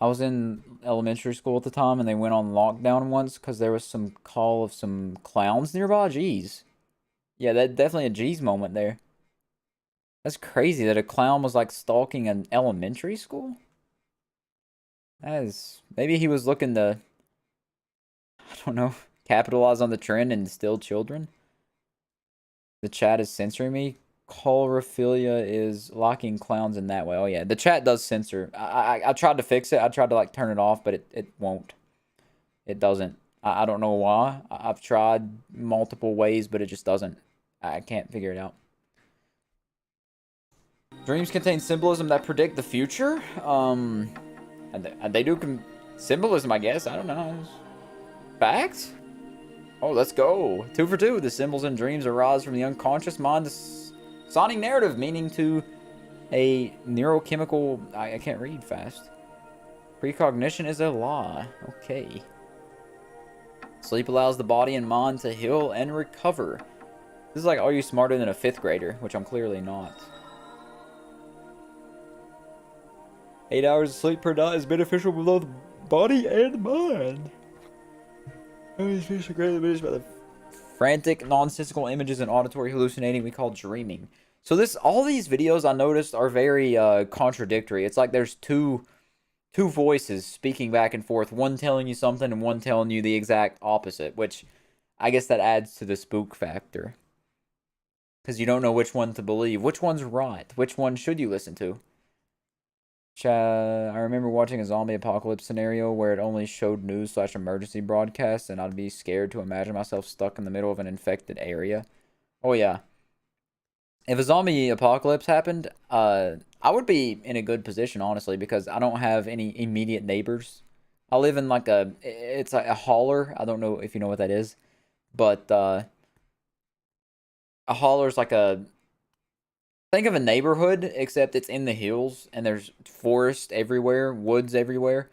I was in elementary school at the time, and they went on lockdown once because there was some call of some clowns nearby. Jeez. Yeah, that definitely a G's moment there. That's crazy that a clown was like stalking an elementary school. That is... Maybe he was looking to... I don't know. Capitalize on the trend and still children. The chat is censoring me. Chlorophilia is locking clowns in that way. Oh yeah, the chat does censor. I tried to fix it. I tried to like turn it off, but it won't. It doesn't. I don't know why. I've tried multiple ways, but it just doesn't. I can't figure it out. Dreams contain symbolism that predict the future. And they do symbolism, I guess. I don't know. Facts? Oh, let's go. 2 for 2. The symbols in dreams arise from the unconscious mind. The sonic narrative, meaning to a neurochemical... I can't read fast. Precognition is a lie. Okay. Sleep allows the body and mind to heal and recover. This is like, are you smarter than a 5th grader? Which I'm clearly not. 8 hours of sleep per night is beneficial for both body and mind. Greatly diminished by the frantic, nonsensical images and auditory hallucinating we call dreaming. So all these videos I noticed are very contradictory. It's like there's two voices speaking back and forth, one telling you something and one telling you the exact opposite, which I guess that adds to the spook factor. Because you don't know which one to believe. Which one's right? Which one should you listen to? I remember watching a zombie apocalypse scenario where it only showed news/emergency broadcasts, and I'd be scared to imagine myself stuck in the middle of an infected area. Oh yeah. If a zombie apocalypse happened, I would be in a good position, honestly, because I don't have any immediate neighbors. I live in like it's like a holler. I don't know if you know what that is, but a holler is like think of a neighborhood, except it's in the hills, and there's forest everywhere, woods everywhere,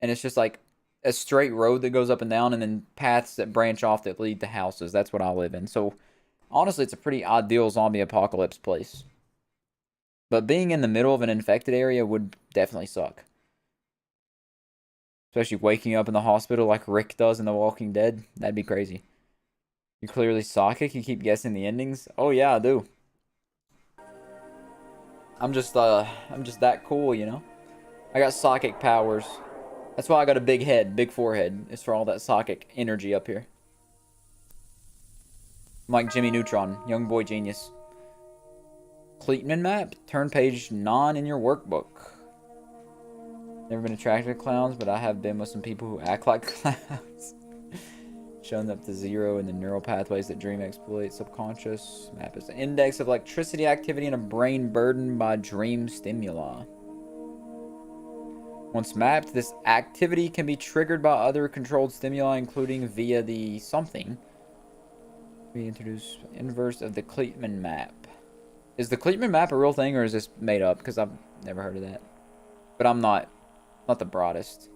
and it's just like a straight road that goes up and down, and then paths that branch off that lead to houses. That's what I live in. So, honestly, it's a pretty ideal zombie apocalypse place. But being in the middle of an infected area would definitely suck. Especially waking up in the hospital like Rick does in The Walking Dead. That'd be crazy. You're clearly psychic. You keep guessing the endings. Oh, yeah, I do. I'm just that cool, you know? I got psychic powers. That's why I got a big head, big forehead. It's for all that psychic energy up here. I'm like Jimmy Neutron, young boy genius. Kleitman map, turn page 9 in your workbook. Never been attracted to clowns, but I have been with some people who act like clowns. Shown up to 0 in the neural pathways that dream exploit. Subconscious map is the index of electricity activity in a brain burdened by dream stimuli. Once mapped, this activity can be triggered by other controlled stimuli, including via the something. We introduce inverse of the Kleitman map. Is the Kleitman map a real thing, or is this made up? Because I've never heard of that. But I'm not the broadest.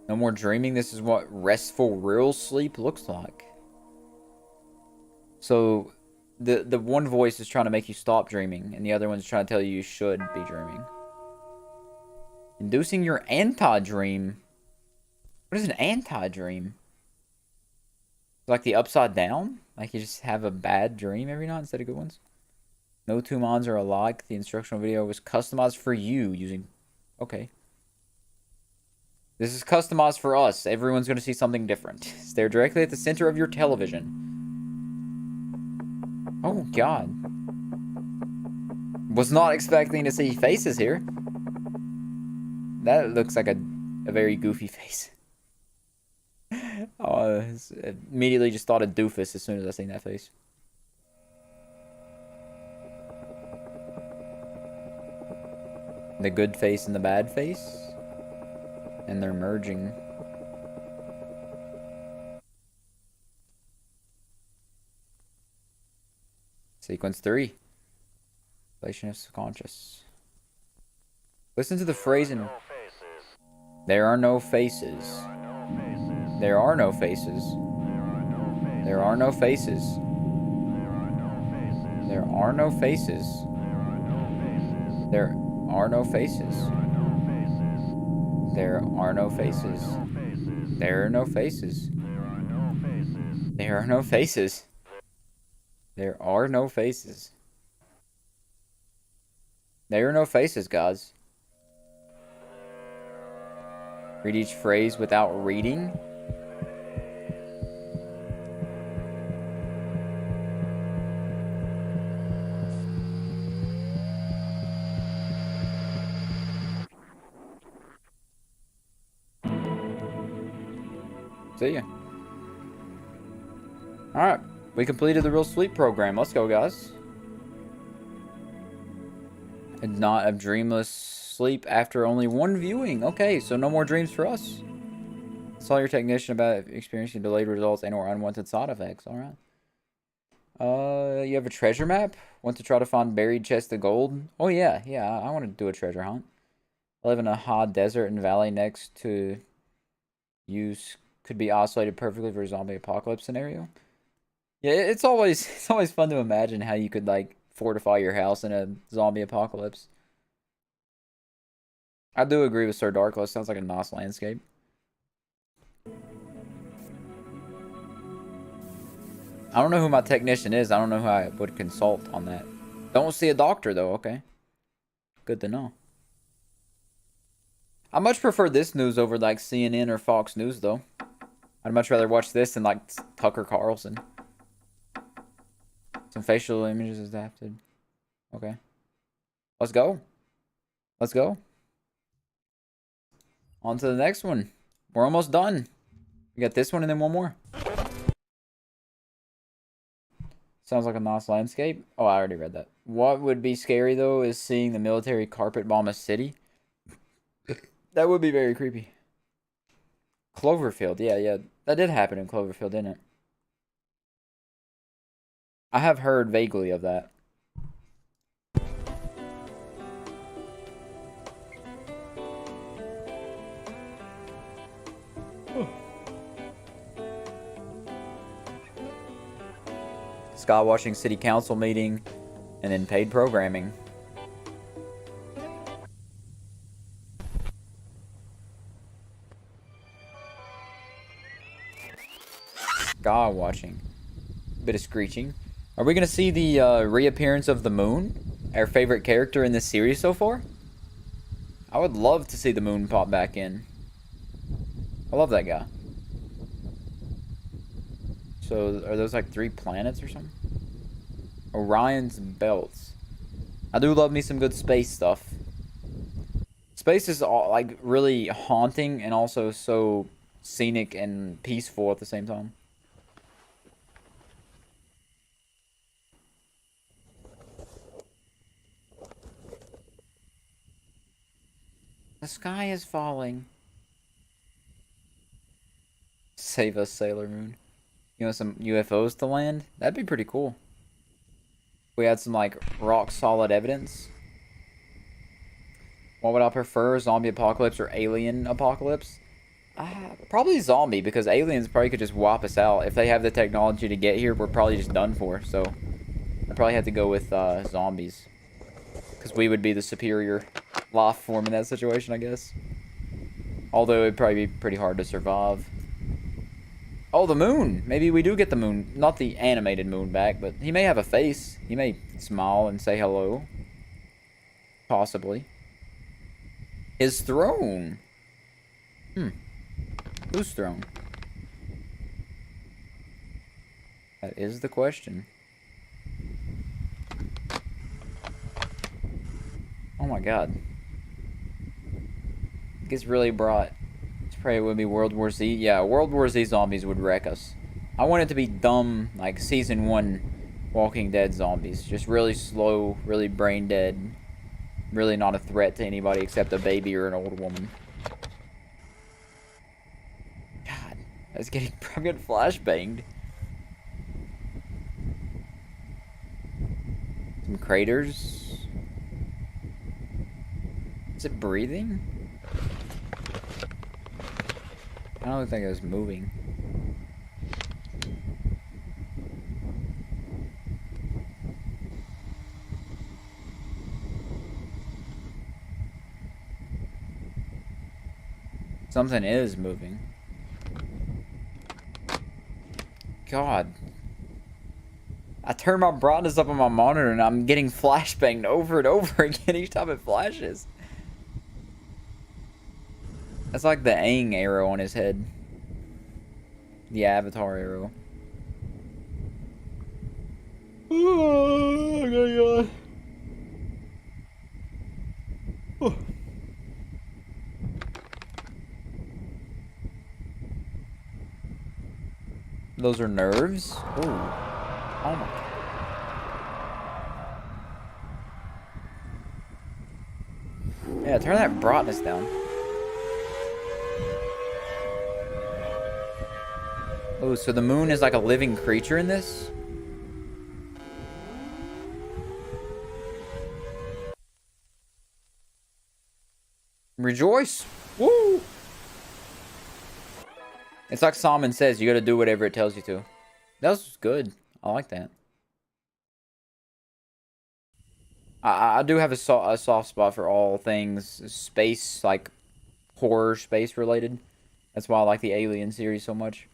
No more dreaming. This is what restful real sleep looks like. So the one voice is trying to make you stop dreaming, and the other one's trying to tell you should be dreaming. Inducing your anti-dream. What is an anti-dream? Like the upside down? Like you just have a bad dream every night instead of good ones? No two mons are alike. The instructional video was customized for you using... Okay. This is customized for us. Everyone's going to see something different. Stare directly at the center of your television. Oh, God. Was not expecting to see faces here. That looks like a very goofy face. Oh, immediately just thought of Doofus as soon as I seen that face. The good face and the bad face. And they're merging. Sequence 3. Relation of subconscious. Listen to the phrase in... There are no faces. There are no faces. There are no faces. There are no faces. There are no faces. There are no faces. There are no faces. There are no faces. There are no faces. There are no faces, guys. Read each phrase without reading. See ya. Alright, we completed the Real Sleep program. Let's go, guys. And not of dreamless sleep after only one viewing. Okay, so no more dreams for us. Saw your technician about experiencing delayed results and or unwanted side effects. Alright. You have a treasure map? Want to try to find buried chests of gold? Oh yeah, I want to do a treasure hunt. I live in a hot desert and valley next to use could be isolated perfectly for a zombie apocalypse scenario. Yeah, it's always fun to imagine how you could like fortify your house in a zombie apocalypse. I do agree with Sir Darkless. Sounds like a nice landscape. I don't know who my technician is. I don't know who I would consult on that. Don't see a doctor though. Okay, good to know. I much prefer this news over like CNN or Fox News though. I'd much rather watch this than like Tucker Carlson. Some facial images adapted. Okay. Let's go. Let's go. On to the next one. We're almost done. We got this one and then one more. Sounds like a nice landscape. Oh, I already read that. What would be scary though is seeing the military carpet bomb a city. That would be very creepy. Cloverfield. Yeah. That did happen in Cloverfield, didn't it? I have heard vaguely of that. Scott watching city council meeting and then paid programming. God watching. Bit of screeching. Are we going to see the reappearance of the Moon? Our favorite character in this series so far? I would love to see the Moon pop back in. I love that guy. So, are those like 3 planets or something? Orion's belts. I do love me some good space stuff. Space is all, like really haunting and also so scenic and peaceful at the same time. The sky is falling. Save us, Sailor Moon. You know, some UFOs to land? That'd be pretty cool. We had some, like, rock-solid evidence. What would I prefer? Zombie apocalypse or alien apocalypse? Probably zombie, because aliens probably could just wipe us out. If they have the technology to get here, we're probably just done for. So, I'd probably have to go with zombies. Because we would be the superior life form in that situation, I guess. Although it'd probably be pretty hard to survive. Oh, the moon! Maybe we do get the moon. Not the animated moon back, but he may have a face. He may smile and say hello. Possibly. His throne! Whose throne? That is the question. Oh my god. It gets really bright. This probably would be World War Z. Yeah, World War Z zombies would wreck us. I want it to be dumb, like Season 1 Walking Dead zombies. Just really slow, really brain dead. Really not a threat to anybody except a baby or an old woman. God, I'm getting flashbanged. Some craters. Is it breathing? I don't think it was moving. Something is moving. God. I turn my brightness up on my monitor and I'm getting flashbanged over and over again each time it flashes. That's like the Aang arrow on his head. The Avatar arrow. Oh my god. Oh. Those are nerves? Ooh. Oh my. Yeah, turn that brightness down. Oh, so the moon is like a living creature in this? Rejoice! Woo! It's like Salmon says, you gotta do whatever it tells you to. That was good. I like that. I do have a soft spot for all things space, like horror space related. That's why I like the Alien series so much.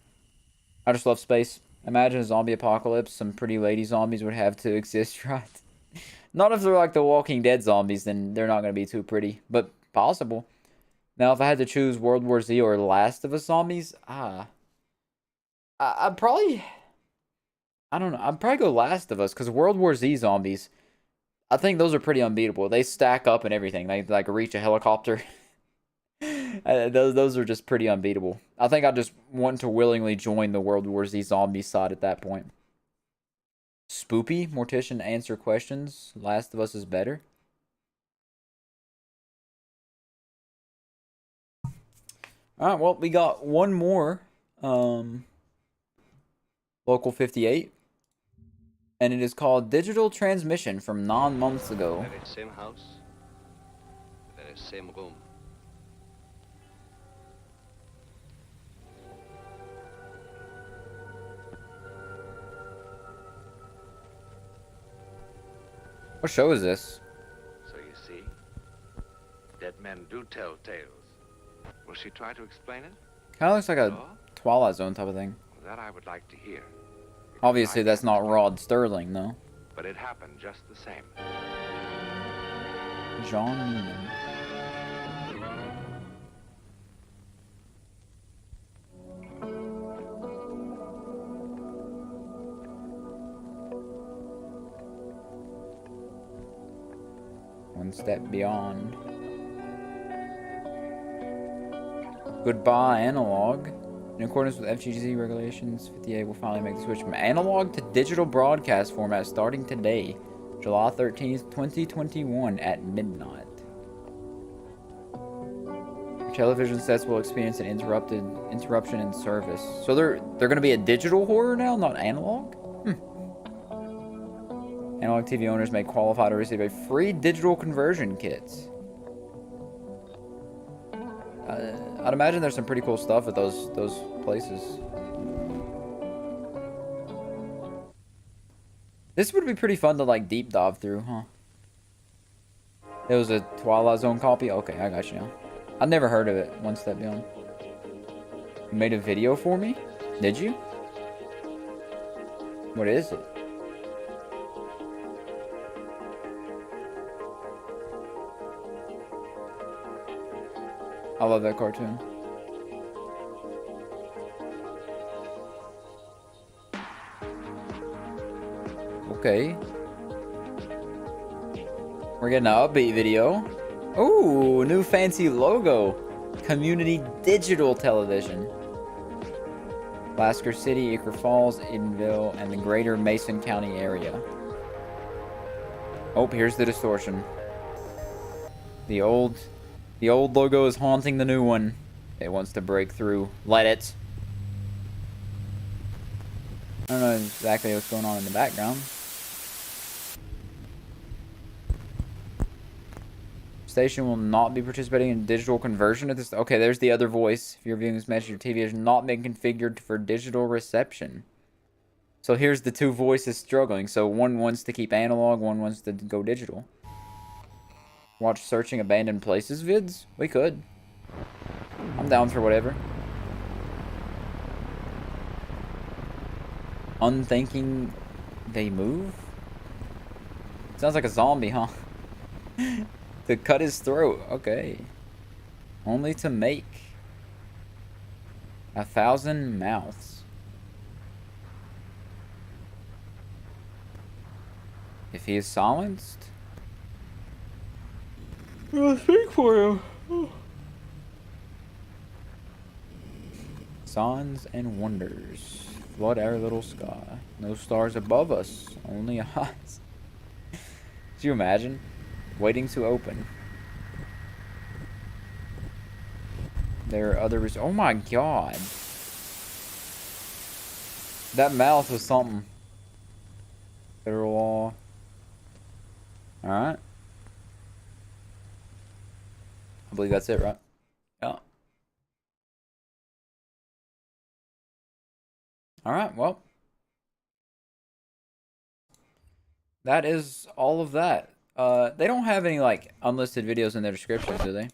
I just love space. Imagine a zombie apocalypse. Some pretty lady zombies would have to exist, right? Not if they're like the Walking Dead zombies, then they're not going to be too pretty. But possible. Now, if I had to choose World War Z or Last of Us zombies, I'd probably... I don't know. I'd probably go Last of Us, because World War Z zombies, I think those are pretty unbeatable. They stack up and everything. They, like, reach a helicopter. Those are just pretty unbeatable. I think I just want to willingly join the World War Z zombie side at that point. Spoopy, Mortician answer questions. Last of Us is better. Alright, well, we got one more. Local 58. And it is called Digital Transmission from 9 months ago. Very same house, very same room. What show is this? So you see, dead men do tell tales. Will she try to explain it? Kind of looks like a No? Twilight Zone type of thing. Well, that I would like to hear. Obviously, I that's can't not explain Rod Sterling, though. But it happened just the same. John Newman. One step beyond. Goodbye, analog. In accordance with FGC regulations, 58 will finally make the switch from analog to digital broadcast format starting today, July 13th, 2021 at midnight. Television sets will experience an interruption in service. So they're going to be a digital horror now, not analog? Analog TV owners may qualify to receive a free digital conversion kit. I'd imagine there's some pretty cool stuff at those places. This would be pretty fun to like deep dive through, huh? It was a Twilight Zone copy? Okay, I got you now. I've never heard of it. One Step Beyond. You made a video for me? Did you? What is it? I love that cartoon. Okay. We're getting an upbeat video. Ooh, new fancy logo. Community Digital Television. Lasker City, Iker Falls, Edenville, and the greater Mason County area. Oh, here's the distortion. The old logo is haunting the new one. It wants to break through. Let it. I don't know exactly what's going on in the background. Station will not be participating in digital conversion at this. Okay, there's the other voice. If you're viewing this message, your TV has not been configured for digital reception. So here's the two voices struggling. So one wants to keep analog, one wants to go digital. Watch Searching Abandoned Places vids? We could. I'm down for whatever. Unthinking they move? Sounds like a zombie, huh? To cut his throat. Okay. Only to make 1,000 mouths. If he is silenced, I'll speak for him. Signs and wonders flood our little sky. No stars above us, only eyes. Could you imagine? Waiting to open. There are other oh my god. That mouth was something. Federal law. Alright. I believe that's it, right? Yeah. Alright, well. That is all of that. They don't have any, like, unlisted videos in their descriptions, do they?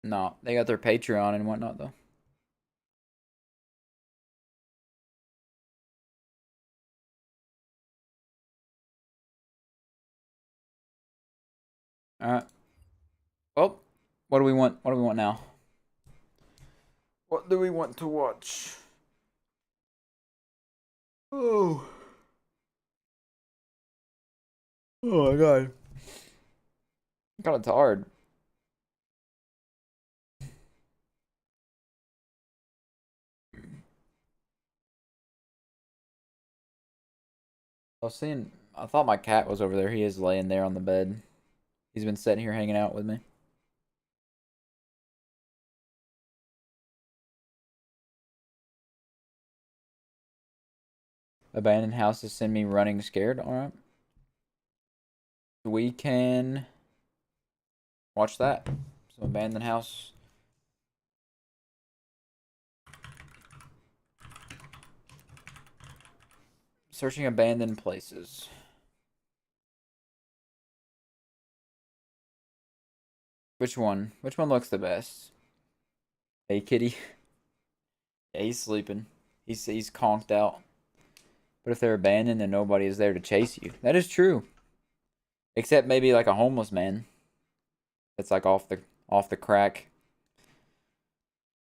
No, they got their Patreon and whatnot, though. Alright. Well, what do we want? What do we want now? What do we want to watch? Oh. Oh my god. I'm kind of tired. I thought my cat was over there. He is laying there on the bed. He's been sitting here hanging out with me. Abandoned houses send me running scared. Alright. We can watch that. So abandoned house. Searching abandoned places. Which one? Which one looks the best? Hey, kitty. Yeah, he's sleeping. He's conked out. But if they're abandoned, then nobody is there to chase you. That is true. Except maybe like a homeless man. That's like off the crack.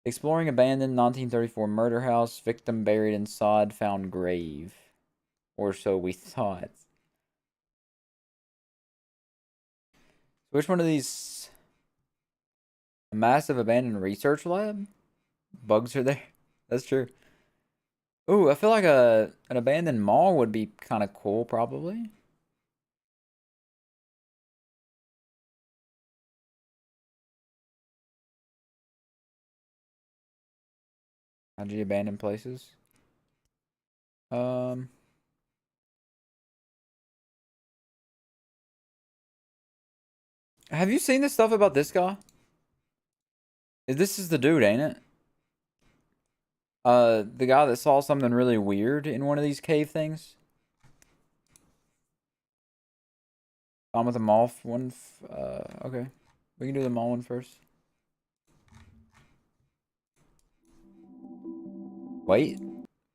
Exploring abandoned 1934 murder house. Victim buried in sod, found grave. Or so we thought. Which one of these? A massive abandoned research lab? Bugs are there. That's true. Ooh, I feel like an abandoned mall would be kind of cool, probably. IG abandoned places. Have you seen this stuff about this guy? This is the dude, ain't it? The guy that saw something really weird in one of these cave things. I'm with the mall one. Okay. We can do the mall one first. Wait.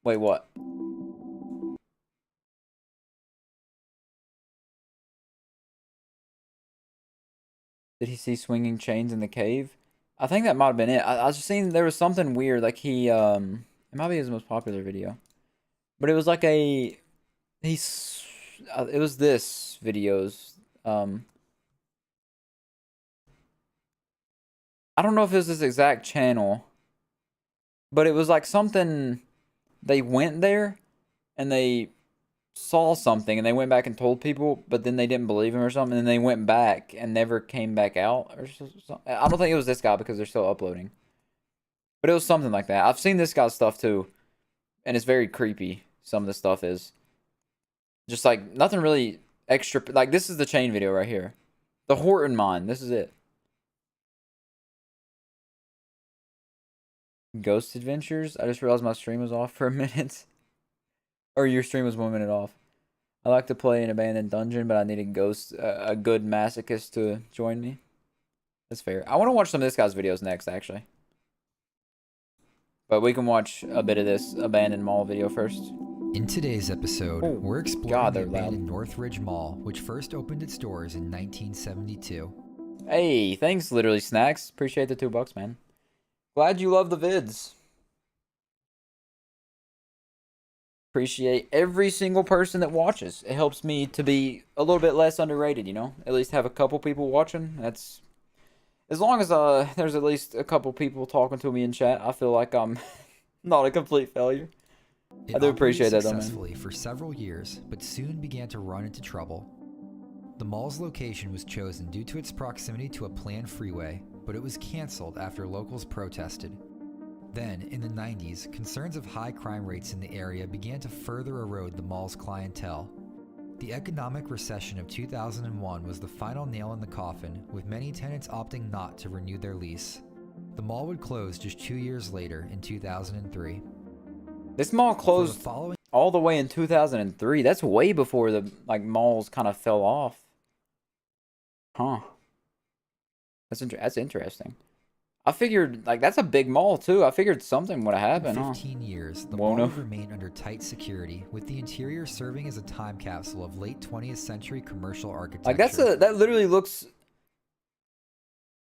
Wait, what? Did he see swinging chains in the cave? I think that might have been it. I was just seeing there was something weird. Like he, it might be his most popular video. But it was like a, it was this videos. I don't know if it was this exact channel. But it was like something, they went there and they saw something and they went back and told people, but then they didn't believe him or something, and they went back and never came back out or something. I don't think it was this guy because they're still uploading. But it was something like that. I've seen this guy's stuff too, and it's very creepy. Some of the stuff is just like nothing really extra. Like this is the chain video right here. The Horton mine. This is it. Ghost Adventures. I just realized my stream was off for a minute. Or your stream was 1 minute off. I like to play an abandoned dungeon, but I need a ghost, a good masochist to join me. That's fair. I want to watch some of this guy's videos next, actually. But we can watch a bit of this abandoned mall video first. In today's episode, Oh, we're exploring God, the they're loud. abandoned Northridge Mall, which first opened its doors in 1972. Hey, thanks, Literally Snacks. Appreciate the $2, man. Glad you love the vids. Appreciate every single person that watches. It helps me to be a little bit less underrated, you know? At least have a couple people watching. That's... As long as there's at least a couple people talking to me in chat, I feel like I'm not a complete failure. I do appreciate that, though, man. Successfully for several years, but soon began to run into trouble. The mall's location was chosen due to its proximity to a planned freeway, but it was canceled after locals protested. Then, in the 90s, concerns of high crime rates in the area began to further erode the mall's clientele. The economic recession of 2001 was the final nail in the coffin, with many tenants opting not to renew their lease. The mall would close just 2 years later, in 2003. This mall closed Following all the way in 2003. That's way before the malls kind of fell off. Huh. That's interesting. I figured, like, that's a big mall, too. I figured something would have happened, 15 years, the Won't mall have. would remain under tight security, with the interior serving as a time capsule of late 20th century commercial architecture. Like, that literally looks...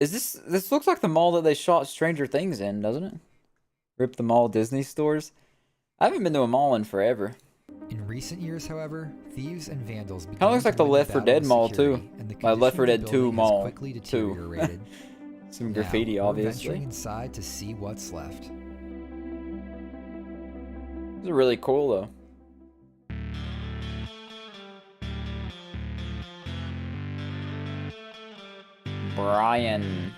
This looks like the mall that they shot Stranger Things in, doesn't it? Rip the Mall Disney stores. I haven't been to a mall in forever. In recent years, however, thieves and vandals began Kinda looks like to the win Left 4 battle Dead with mall, security, too. and the Like Left 4 condition Dead of the 2 building has mall, quickly too. deteriorated. Some Now, graffiti, we're obviously. venturing inside to see what's left. This is really cool, though. Brian.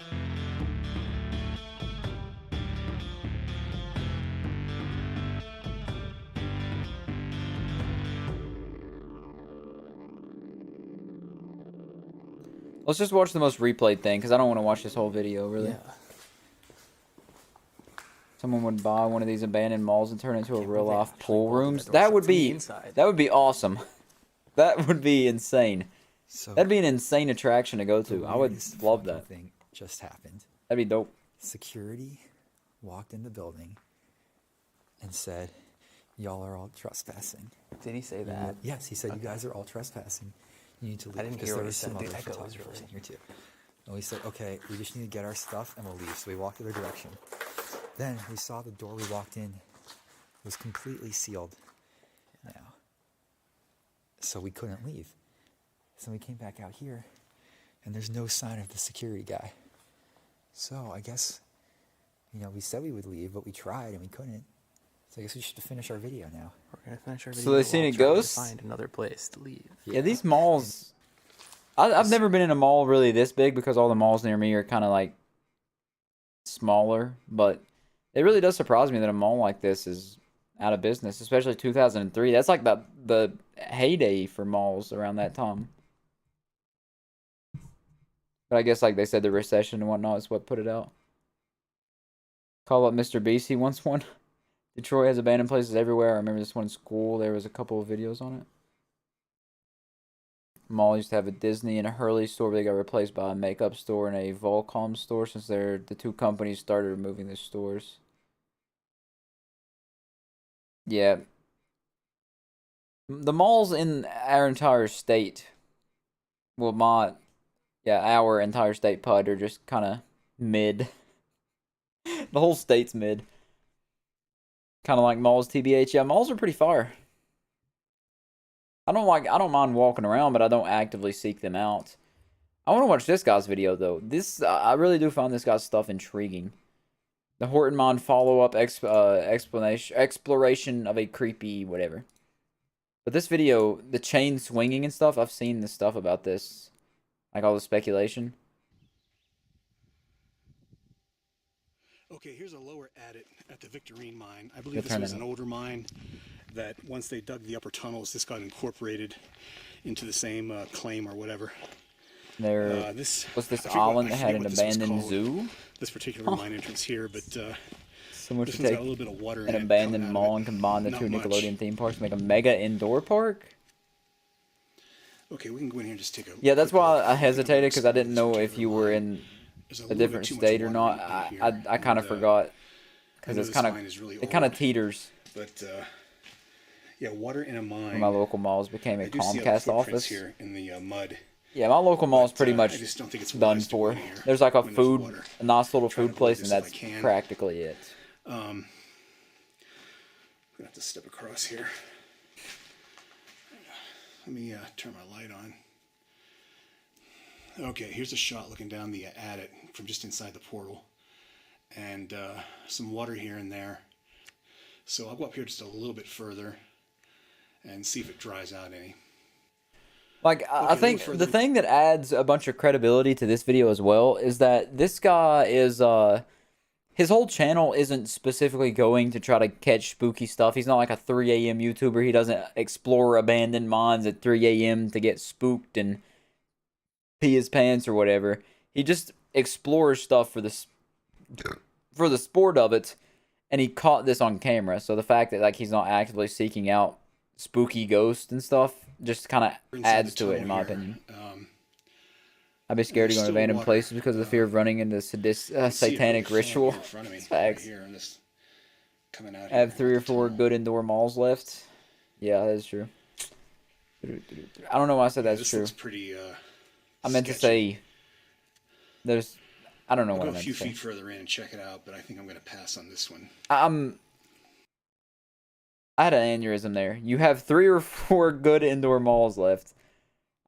Let's just watch the most replayed thing, because I don't want to watch this whole video, really. Yeah. Someone would buy one of these abandoned malls and turn it into a Can't real believe they life actually pool bolted rooms. that door That shut would from the be inside. that would be awesome. That would be insane. So That'd be an insane attraction to go the to. I would weirdest love fucking that. thing just happened. That'd be dope. Security walked in the building and said, "Y'all are all trespassing." Did he say that? Yes, he said, "You guys are all trespassing. You need to leave." I didn't because hear there what he was some said. The other echo was photographers really- in here too. And we said, "Okay, we just need to get our stuff and we'll leave." So we walked the other direction. Then we saw the door we walked in was completely sealed now. So we couldn't leave. So we came back out here and there's no sign of the security guy. So I guess, we said we would leave, but we tried and we couldn't. So I guess we should finish our video now. We're gonna finish our So video. they seen while a trying to ghost? Find another place to leave. Yeah, these malls. I've never been in a mall really this big because all the malls near me are kind of like smaller. But it really does surprise me that a mall like this is out of business, especially 2003. That's like the heyday for malls around that time. But I guess, like they said, the recession and whatnot is what put it out. Call up Mr. Beast. He wants one. Detroit has abandoned places everywhere. I remember this one in school. There was a couple of videos on it. mall used to have a Disney and a Hurley store, but they got replaced by a makeup store and a Volcom store since the two companies started removing their stores. Yeah. The malls in our entire state, well, our entire state PUD are just kind of mid. The whole state's mid. Kind of like malls TBH. Yeah, malls are pretty fire. I don't mind walking around, but I don't actively seek them out. I want to watch this guy's video though. I really do find this guy's stuff intriguing. The Hortonmon follow-up exploration of a creepy whatever. But this video, the chain swinging and stuff, I've seen the stuff about this. Like all the speculation. Okay, here's a lower adit at the Victorine mine. I believe this was an older mine that once they dug the upper tunnels, this got incorporated into the same claim or whatever. There was this island that had an abandoned zoo. This particular mine entrance here, but someone should this one's take got a little bit of water an in it abandoned coming out mall of and it. combine the Not two much. Nickelodeon theme parks to make a mega indoor park. Okay, we can go in here and just take a Yeah, that's quick why look. I hesitated because I didn't know This if you were in There's a little bit different too much state or water not. in here, I kind of and, forgot I because know it's this kind of mine is really it kind of old, teeters. But yeah, water in a mine. My local malls became a I do see all the Comcast footprints office. here in the mud. Yeah, my local mall is But, pretty I much just don't think it's done wise to for. go in here There's like a when there's food, water. a nice little Try to food place, avoid and this if that's I can. practically it. I'm gonna have to step across here. Let me turn my light on. Okay, here's a shot looking down the adit from just inside the portal, and some water here and there. So I'll go up here just a little bit further and see if it dries out any. Like, Okay, I a little think further. the thing that adds a bunch of credibility to this video as well is that this guy is, his whole channel isn't specifically going to try to catch spooky stuff. He's not like a 3 a.m. YouTuber. He doesn't explore abandoned mines at 3 a.m. to get spooked and pee his pants or whatever. He just explores stuff for the sport of it, and he caught this on camera. So the fact that like he's not actively seeking out spooky ghosts and stuff just kind of Inside adds the to it, in tunnel my here. opinion. Um, I'd be scared to go there's to still abandoned water. places because of the fear of running into I can see it satanic really ritual. falling in front of me, It's facts. right here, and this coming out I have here 3 or with the 4 tunnel. good indoor malls left. Yeah, that is true. I don't know why I said Yeah, that's this true. looks pretty. I meant to sketchy. say there's. I don't know I'll what go I a meant few to say. feet further in and check it out, but I think I'm going to pass on this one. I had an aneurysm there. You have 3 or 4 good indoor malls left.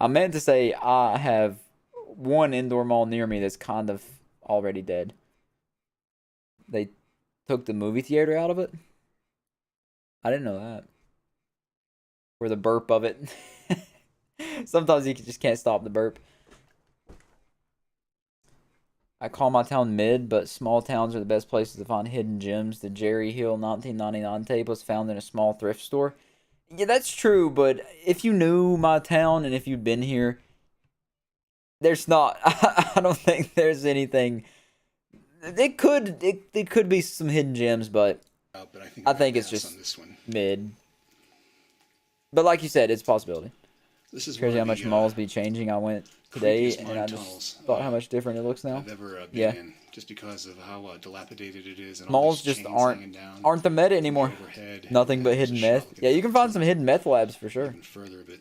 I meant to say I have 1 indoor mall near me that's kind of already dead. They took the movie theater out of it. I didn't know that. Or the burp of it. Sometimes you just can't stop the burp. I call my town mid, but small towns are the best places to find hidden gems. The Jerry Hill 1999 tape was found in a small thrift store. Yeah, that's true, but if you knew my town and if you'd been here, there's not. I don't think there's anything. It could be some hidden gems, but But I think it's pass just on this one. mid. But like you said, it's a possibility. This is Crazy one how of much the, malls be changing. I went today creepiest and mine I just tunnels, thought how much different it looks now. I've ever been Yeah. in, just because of how dilapidated it is. And all Malls these just chains hanging down aren't the meta anymore. overhead. Nothing but There's a hidden shot meth. looking Yeah, you down can find to some hidden meth labs for sure. even further, but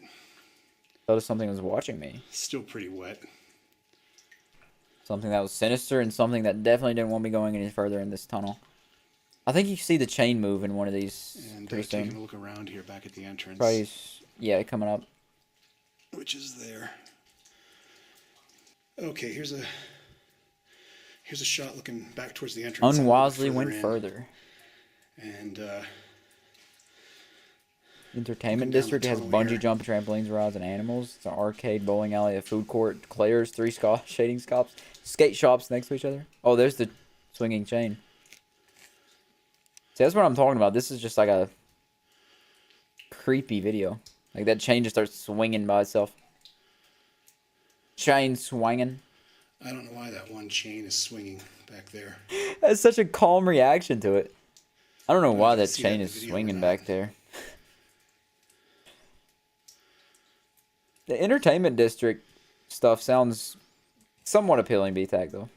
Noticed something was watching me. still pretty wet. Something that was sinister and something that definitely didn't want me going any further in this tunnel. I think you see the chain move in one of these And pretty taking a soon. look around here back at the entrance, Probably, yeah, coming up. which is there. Okay, here's a shot looking back towards the entrance. a little bit Unwisely went in. further. And Entertainment Looking down the district has tunnel bungee here. jump, trampolines, rides, and animals. It's an arcade, bowling alley, a food court, Claire's, 3 shading shops, skate shops next to each other. Oh, there's the swinging chain. See, that's what I'm talking about. This is just like a creepy video. Like that chain just starts swinging by itself. Chain swinging. I don't know why that one chain is swinging back there. That's such a calm reaction to it. I don't know why can that see that in chain the is video or swinging not. back there. The entertainment district stuff sounds somewhat appealing, BTAC, though.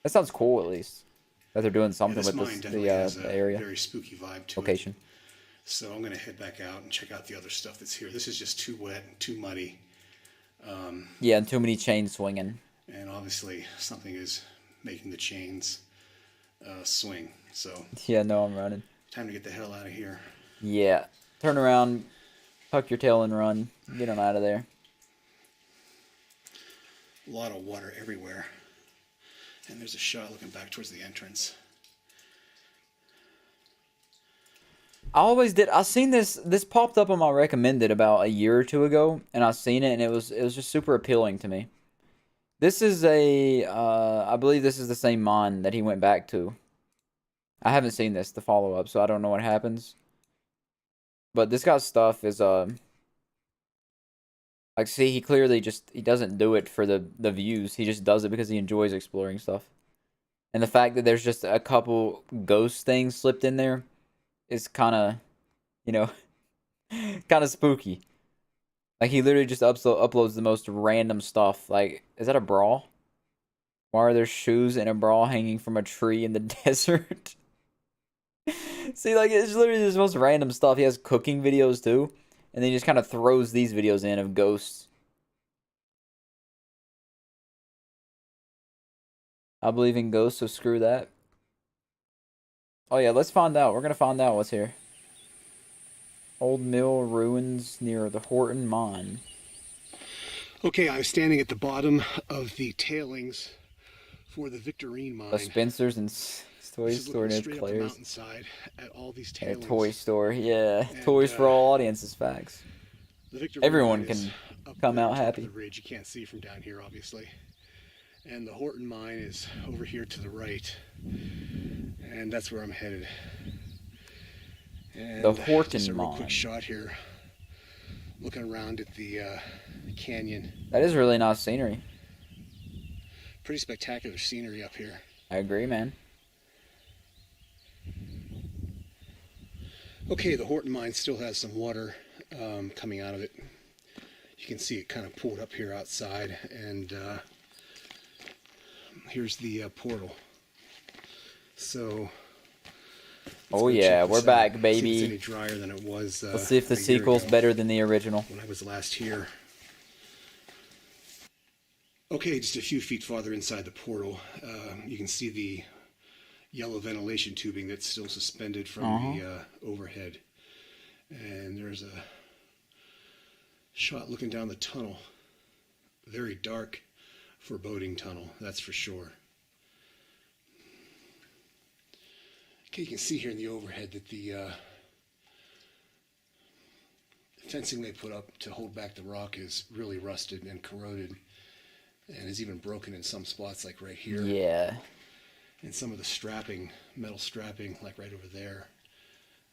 That sounds cool, at least. That they're doing something this with mine this, definitely has the a area. very spooky vibe to Location. it. So I'm going to head back out and check out the other stuff that's here. This is just too wet and too muddy. Yeah, and too many chains swinging. And obviously something is making the chains swing. So Yeah, no, I'm running. time to get the hell out of here. Yeah. Turn around, tuck your tail and run. Get on out of there. A lot of water everywhere. And there's a shot looking back towards the entrance. I always did. I seen this popped up on my recommended about a year or two ago, and I seen it, and it was just super appealing to me. This is a I believe this is the same mine that he went back to. I haven't seen this, the follow up, so I don't know what happens. But this guy's stuff is like, see, he clearly he doesn't do it for the views. He just does it because he enjoys exploring stuff. And the fact that there's just a couple ghost things slipped in there is kind of, you know, kind of spooky. Like, he literally just uploads the most random stuff. Like, is that a bra? Why are there shoes and a bra hanging from a tree in the desert? See, like, it's literally just the most random stuff. He has cooking videos, too. And then he just kind of throws these videos in of ghosts. I believe in ghosts, so screw that. Oh yeah, let's find out. We're gonna find out what's here. Old mill ruins near the Horton Mine. Okay, I'm standing at the bottom of the tailings for the Victorine mine. A Spencer's and Toy This is Store looking near straight up the Claire's. mountainside at all these Yeah, tailings. toy store, yeah. And, Toys for all audiences, facts. The Victorine Everyone mine is can up come there out on top of happy. The ridge you can't see from down here, obviously. And the Horton mine is over here to the right. And that's where I'm headed. And The Horton just a real mine. quick shot here. Looking around at the canyon. That is really nice scenery. Pretty spectacular scenery up here. I agree, man. Okay, the Horton mine still has some water coming out of it. You can see it kind of pulled up here outside, and here's the portal. So, Oh let's go yeah, check we're this back, out. See if baby. it's any drier than it was. Let's see if the a year sequel's ago better than the original. when I was last here. Okay, just a few feet farther inside the portal, you can see the yellow ventilation tubing that's still suspended from the overhead. And there's a shot looking down the tunnel. Very dark, foreboding tunnel, that's for sure. Okay, you can see here in the overhead that the fencing they put up to hold back the rock is really rusted and corroded, and is even broken in some spots, like right here. Yeah. And some of the strapping, metal strapping, like right over there,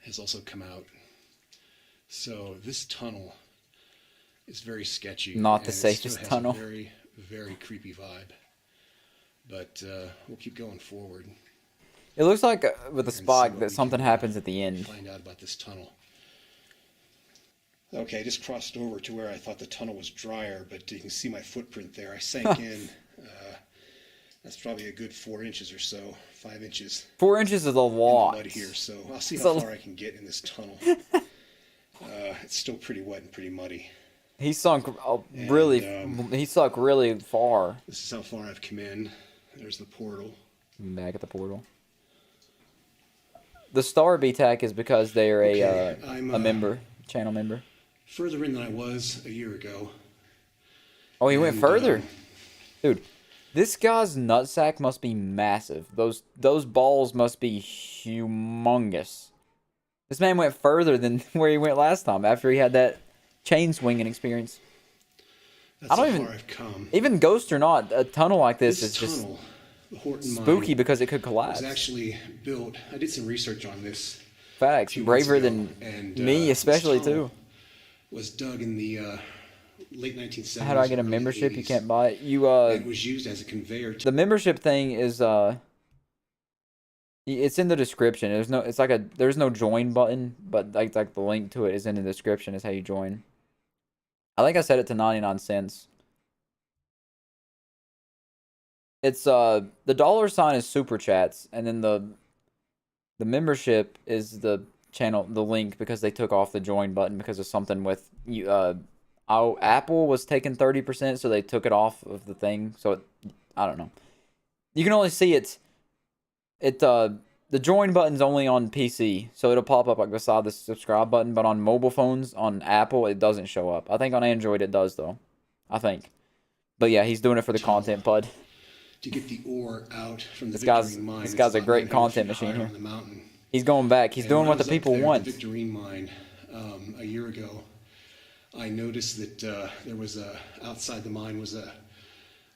has also come out. So this tunnel is very sketchy. Not the and it still safest has tunnel. A very, very creepy vibe. But we'll keep going forward. It looks like with the and see spot what that we something can, happens at the end. Find out about this tunnel. Okay, I just crossed over to where I thought the tunnel was drier, but you can see my footprint there. I sank in. That's probably a good 4 inches or so, 5 inches 4 inches is a in the lot. mud here. So I'll see It's how a- far I can get in this tunnel. It's still pretty wet and pretty muddy. He sunk really. He sunk really far. This is how far I've come in. There's the portal. Back at the portal. The star BTAC is because they're Okay, I'm, a member, channel member. Further in than I was a year ago. Oh, he went And, further, dude. This guy's nutsack must be massive. Those balls must be humongous. This man went further than where he went last time after he had that chain swinging experience. That's I don't how even- far I've come. Even ghost or not, a tunnel like this is just tunnel, the Horton spooky Mine, because it could was collapse. actually built. I did some research on this. Facts, few months braver ago, than and, me, this especially tunnel too. Was dug in the late 1970s. How do I get a early membership? You 80s. can't buy it. You It was used as a conveyor. the membership thing is it's in the description. There's no join button, but like the link to it is in the description. Is how you join. I think I set it to 99 cents. It's the $sign is super chats, and then the membership is the channel, the link, because they took off the join button because of something with you. Apple was taking 30%, so they took it off of the thing. So it, I don't know. You can only see it. The join button's only on PC, so it'll pop up like beside the subscribe button. But on mobile phones, on Apple, it doesn't show up. I think on Android it does though. I think. But yeah, he's doing it for the content, bud. To get the ore out from the This guy's a great content machine here. He's going back. He's doing what the people want. The Victorine mine a year ago. I noticed that there was outside the mine was a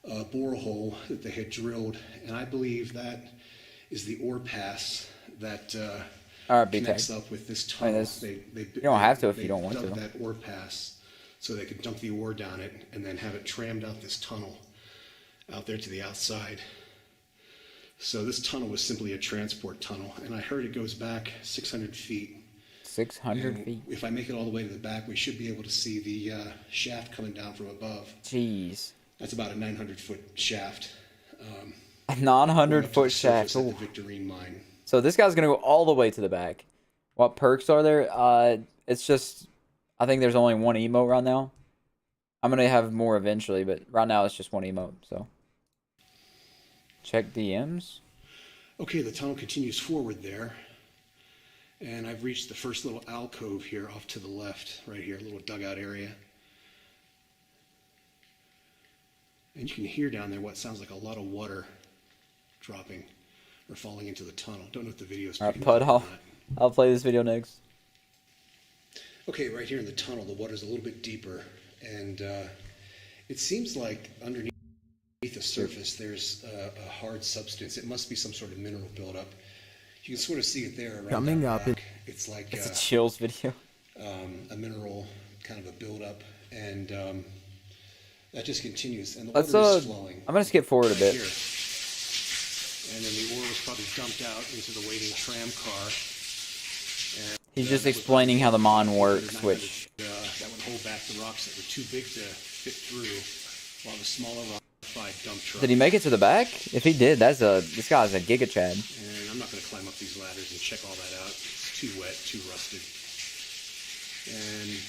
borehole that they had drilled, and I believe that is the ore pass that connects up with this tunnel. You don't have to if you don't want to. They dug that ore pass so they could dump the ore down it and then have it trammed out this tunnel out there to the outside. So this tunnel was simply a transport tunnel, and I heard it goes back 600 feet. 600 feet. If I make it all the way to the back, we should be able to see the shaft coming down from above. Jeez. That's about a 900-foot shaft. A 900-foot shaft. At the Victorine mine. So this guy's gonna go all the way to the back. What perks are there? It's just, I think there's only one emote right now. I'm gonna have more eventually, but right now it's just one emote. So check DMs. Okay, the tunnel continues forward there. And I've reached the first little alcove here off to the left, right here, a little dugout area. And you can hear down there what sounds like a lot of water dropping or falling into the tunnel. Don't know if the video's Alright, Pud, I'll play this video next. Okay, right here in the tunnel, the water's a little bit deeper, and it seems like underneath the surface there's a hard substance. It must be some sort of mineral buildup. You can sort of see it there around Coming up, it's like It's a chills video. a mineral kind of a buildup, and that just continues. And the Let's water is flowing. I'm gonna skip forward a bit. Here. And then the ore was probably dumped out into the waiting tram car. And, He's just explaining how the mine works, which that would hold back the rocks that were too big to fit through, while the smaller rock dump truck. did he make it to the back? If he did, this guy's a giga chad. And I'm not going to climb up these ladders and check all that out. It's too wet, too rusted. And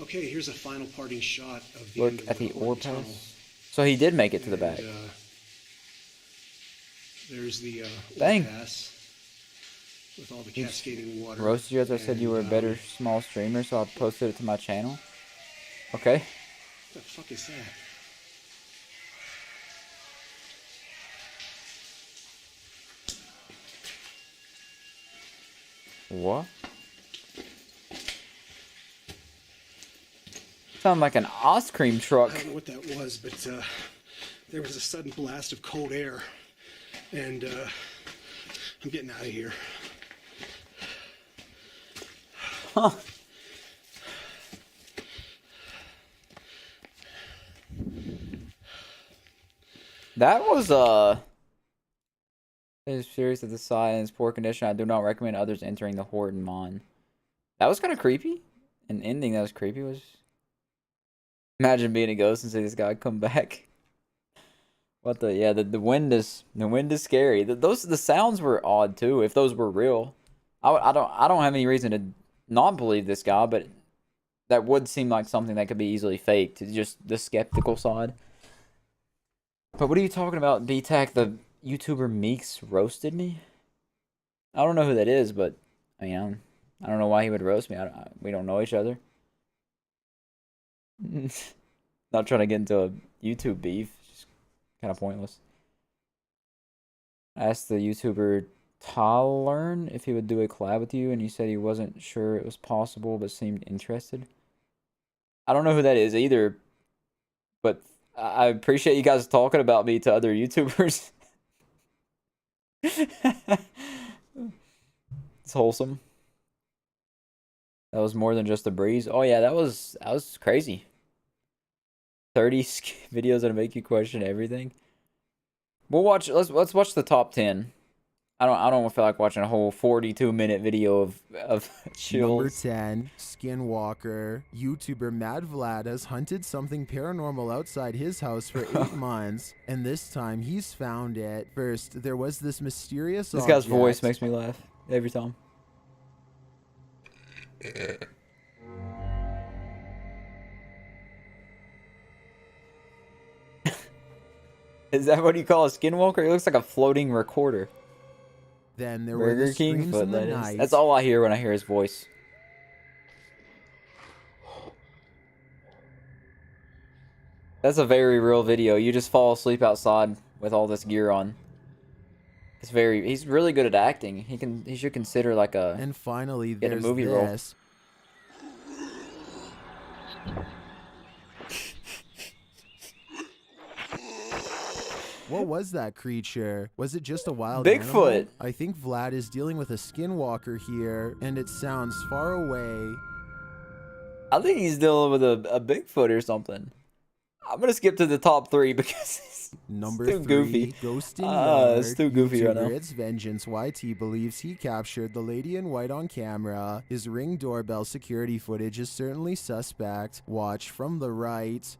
okay, here's a final parting shot of the end Look of at the ore tunnel. pass. So he did make it to the back. And, there's the ore Dang. pass with all the cascading water. Roasted you as I said you were a better small streamer, so I posted it to my channel. Okay. What the fuck is that? What? Sound like an ice cream truck. I don't know what that was, but there was a sudden blast of cold air, and I'm getting out of here. Huh. That was it is serious at the side and its poor condition. I do not recommend others entering the Horton mine. That was kind of creepy. An ending that was creepy was. Imagine being a ghost and see this guy come back. What the? Yeah, the wind is scary. The sounds were odd too. If those were real, I don't have any reason to not believe this guy, but that would seem like something that could be easily faked. Just the skeptical side. But what are you talking about, BTAC? The YouTuber Meeks roasted me? I don't know who that is, but I mean, I don't know why he would roast me. We don't know each other. Not trying to get into a YouTube beef. Just kind of pointless. I asked the YouTuber Talern if he would do a collab with you, and he said he wasn't sure it was possible, but seemed interested. I don't know who that is either, but I appreciate you guys talking about me to other YouTubers. It's wholesome. That was more than just a breeze. Oh yeah, that was crazy. 30 videos that'll make you question everything. We'll watch. Let's watch the top 10. I don't feel like watching a whole 42-minute video of Number chills. 10, Skinwalker. YouTuber Mad Vlad has hunted something paranormal outside his house for 8 months, and this time he's found it. First, there was this mysterious This guy's object. voice makes me laugh every time. Is that what you call a skinwalker? It looks like a floating recorder. Then there were Burger the King screams foot, in the that is. night. That's all I hear when I hear his voice. That's a very real video. You just fall asleep outside with all this gear on. He's really good at acting. He should consider like a And finally, get a there's movie role. this. What was that creature? Was it just a wild Bigfoot. animal? I think Vlad is dealing with a skinwalker here, and it sounds far away. I think he's dealing with a Bigfoot or something. I'm gonna skip to the top 3 because Number too 3, goofy. Ghost in It's Yard. too goofy right YouTuber now. It's Vengeance YT believes he captured the lady in white on camera. His Ring doorbell security footage is certainly suspect. Watch from the right.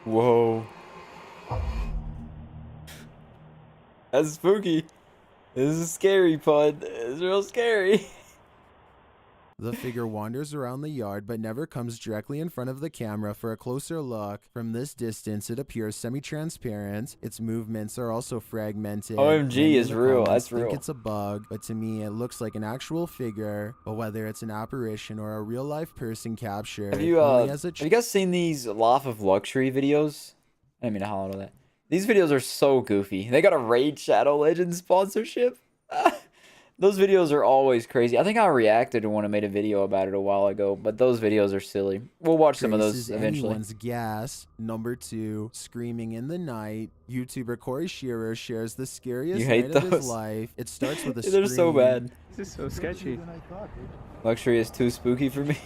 Whoa. That's spooky. This is scary, Pud. It's real scary. The figure wanders around the yard but never comes directly in front of the camera for a closer look. From this distance, it appears semi-transparent. Its movements are also fragmented. OMG Many in is the real. comments That's real. think it's a bug, but to me, it looks like an actual figure. But whether it's an apparition or a real-life person captured, Have you only as a have you guys seen these Life of Luxury videos? I didn't mean to holler at that. These videos are so goofy. They got a Raid Shadow Legends sponsorship. Those videos are always crazy. I think I reacted to one and made a video about it a while ago, but those videos are silly. We'll watch some of those traces eventually. anyone's gas. Number 2, Screaming in the Night. YouTuber Corey Shearer shares the scariest You hate night of his those? life. It starts with a They're so scream. bad. This is so sketchy. Luxury is too spooky for me.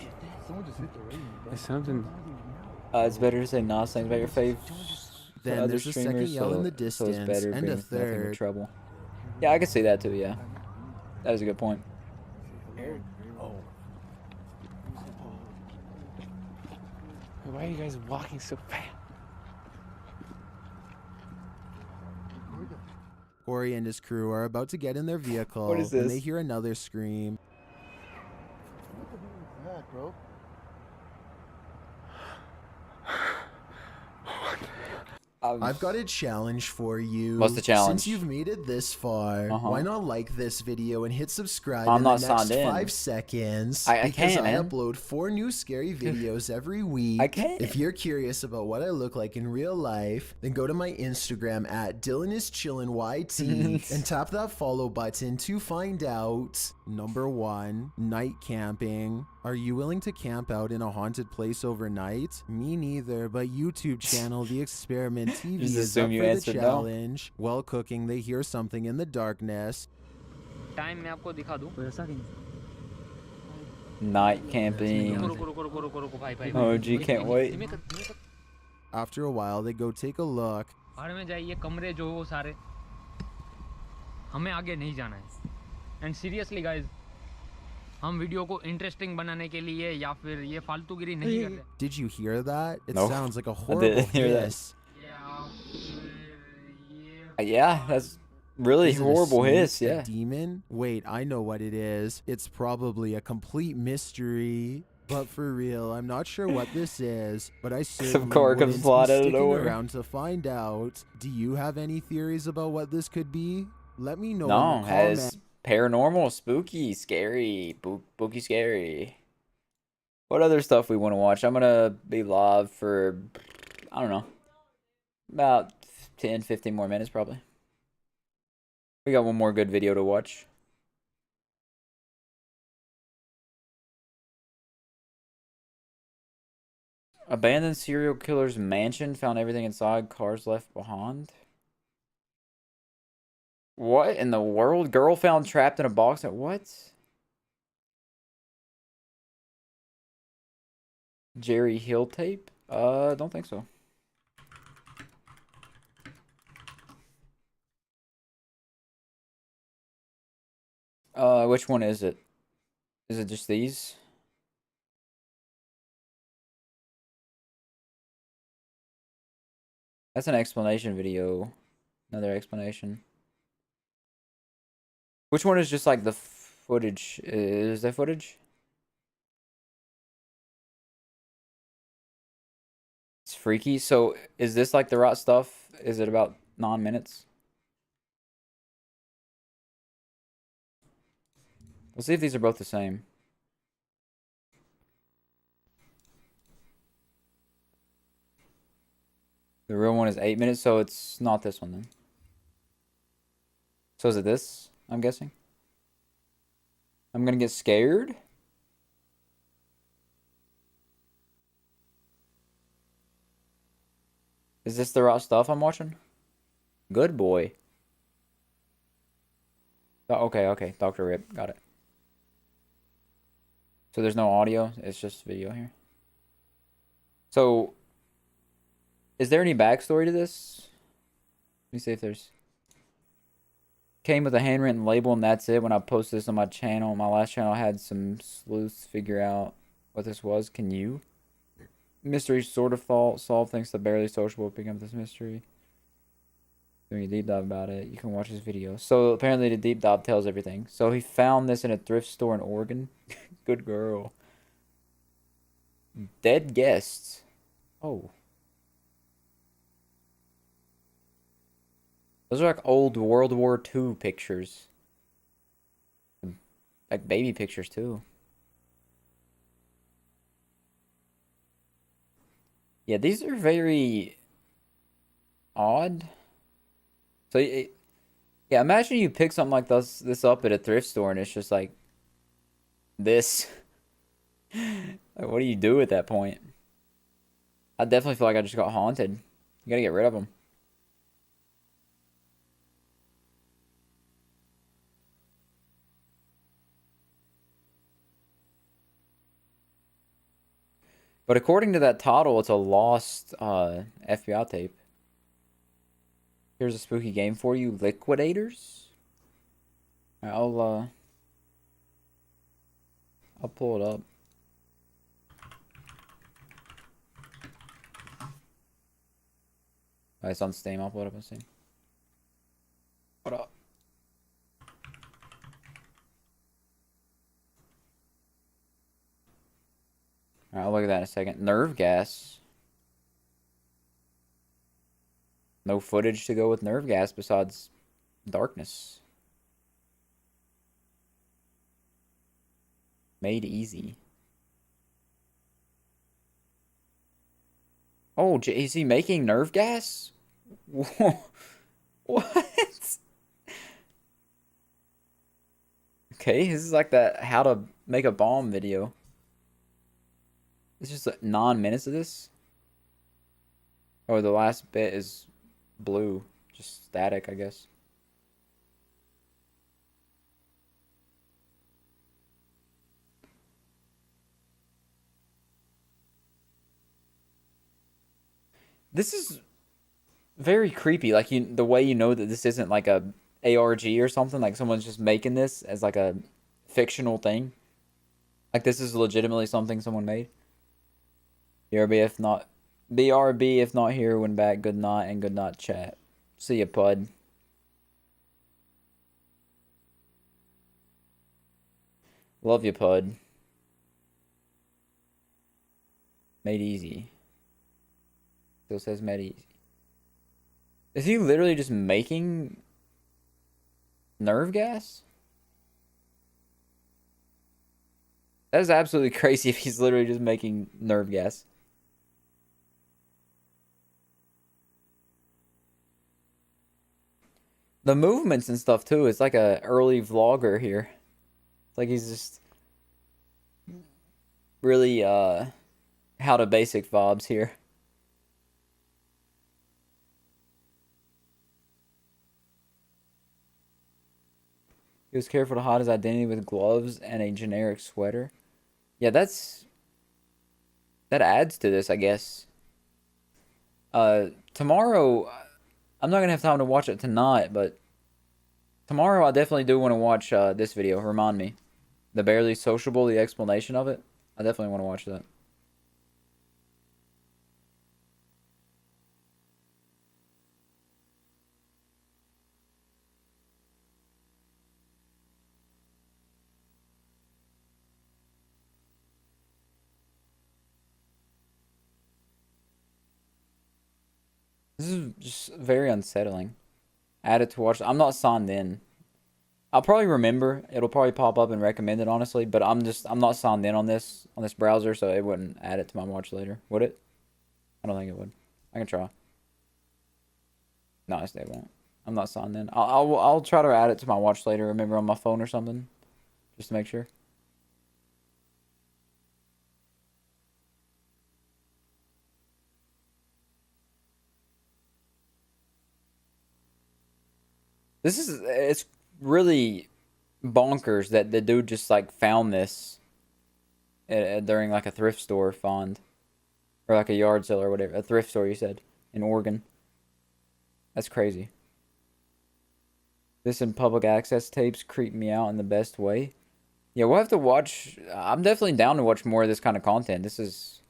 It's something. It's better to say nice things about your fave. Then other there's a second streamers, yell in the so it's distance, better and being a with nothing but third. trouble. Yeah, I can see that too. Yeah, that is a good point. Why are you guys walking so fast? Corey and his crew are about to get in their vehicle What is when this? they hear another scream. I've got a challenge for you. What's the challenge? Since you've made it this far, Uh-huh. why not like this video and hit subscribe I'm in not the next signed in. 5 seconds? I because can't, I man. upload 4 new scary videos every week. I can't. If you're curious about what I look like in real life, then go to my Instagram at DylanIsChillinYT and tap that follow button to find out. Number 1, night camping. Are you willing to camp out in a haunted place overnight? Me neither, but YouTube channel The Experiment TV Just is up assume you for the answered no. challenge. While cooking, they hear something in the darkness. Time मैं आपको दिखा दूं Night camping. रुको भाई Oh, gee, can't wait. After a while, they go take a look. बाहर में जाइए कमरे जो वो सारे हमें आगे नहीं जाना है एंड सीरियसली गाइस हम वीडियो को इंटरेस्टिंग बनाने के लिए या फिर ये फालतूगिरी नहीं करते Did you hear that? It No, sounds like a I horrible didn't hear that. hiss. Yeah, that's really Is it a horrible snake, hiss. a Yeah. demon? Wait, I know what it is. It's probably a complete mystery. But for real, I'm not sure what this is. But I certainly car comes wouldn't flying be out of sticking nowhere. around to find out. Do you have any theories about what this could be? Let me know No, in the comments. it's paranormal, spooky, scary, spooky, scary. What other stuff we want to watch? I'm gonna be live for, I don't know, about 10, 15 more minutes probably. We got one more good video to watch. Abandoned serial killer's mansion, found everything inside, cars left behind. What in the world? Girl found trapped in a box at what? Jerry Hill tape? Don't think so. Which one is it? Is it just these? That's an explanation video. Another explanation. Which one is just like the footage? Is that footage? It's freaky. So is this like the right stuff? Is it about 9 minutes? Let's see if these are both the same. The real one is 8 minutes, so it's not this one then. So is it this? I'm guessing. I'm gonna get scared. Is this the right stuff I'm watching? Good boy. Oh, okay. Dr. Rip. Got it. So there's no audio. It's just video here. So, is there any backstory to this? Let me see if there's... Came with a handwritten label and that's it. When I posted this on my channel, my last channel, I had some sleuths figure out what this was. Can you? Mystery sort of solved thanks to Barely Sociable picking up this mystery. Doing a deep dive about it. You can watch his video. So apparently the deep dive tells everything. So he found this in a thrift store in Oregon. Good girl. Dead guests. Oh. Those are like old World War II pictures. Like baby pictures too. Yeah, these are very odd. So, yeah, imagine you pick something like this up at a thrift store and it's just like this. Like, what do you do at that point? I definitely feel like I just got haunted. You gotta get rid of them. But according to that title, it's a lost FBI tape. Here's a spooky game for you, Liquidators. I'll pull it up. Oh, it's on Steam. I'll pull it up on Steam. What up? Alright, I'll look at that in a second. Nerve gas. No footage to go with nerve gas besides darkness. Made easy. Oh, is he making nerve gas? What? Okay, this is like that how to make a bomb video. It's just like 9 minutes of this. Oh, the last bit is blue. Just static, I guess. This is very creepy. Like, the way you know that this isn't like a ARG or something. Like, someone's just making this as like a fictional thing. Like, this is legitimately something someone made. BRB if not here, when back, good night, and good night chat. See ya, Pud. Love you, Pud. Made easy. Still says made easy. Is he literally just making nerve gas? That is absolutely crazy if he's literally just making nerve gas. The movements and stuff too, it's like a early vlogger here. It's like he's just really how to basic vibes here. He was careful to hide his identity with gloves and a generic sweater. Yeah, that adds to this, I guess. Tomorrow, I'm not gonna have time to watch it tonight, but Tomorrow, I definitely do want to watch this video. Remind me. The Barely Sociable, the explanation of it. I definitely want to watch that. This is just very unsettling. Add it to watch. I'm not signed in. I'll probably remember. It'll probably pop up and recommend it, honestly. But I'm not signed in on this browser, so it wouldn't add it to my watch later. Would it? I don't think it would. I can try. No, it won't. I'm not signed in. I'll try to add it to my watch later. Remember on my phone or something, just to make sure. It's really bonkers that the dude just like found this during like a thrift store find, or like a yard sale or whatever. A thrift store, you said, in Oregon. That's crazy. This and public access tapes creep me out in the best way. Yeah, we'll have to watch. I'm definitely down to watch more of this kind of content. This is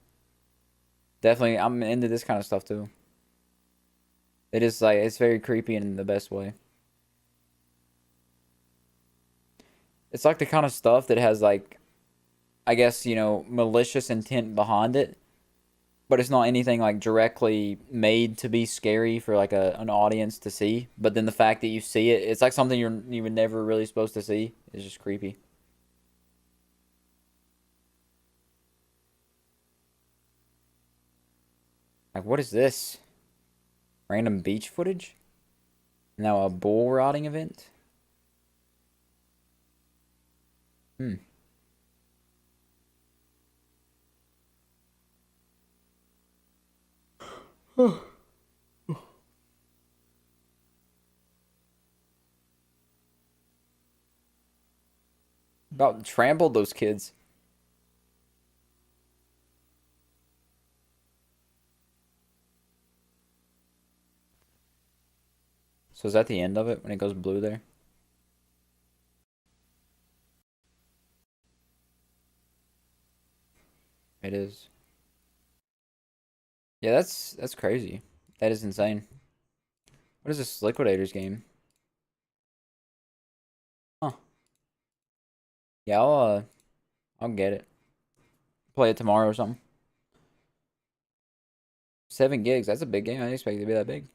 definitely, I'm into this kind of stuff too. It is like, it's very creepy in the best way. It's like the kind of stuff that has like, I guess, you know, malicious intent behind it. But it's not anything like directly made to be scary for like an audience to see. But then the fact that you see it, it's like something you were never really supposed to see. It's just creepy. Like, what is this? Random beach footage? Now a bull riding event? About trampled those kids. So is that the end of it when it goes blue there? It is. Yeah, that's crazy. That is insane. What is this Liquidators game? Huh. Yeah, I'll get it. Play it tomorrow or something. 7 gigs, that's a big game. I didn't expect it to be that big.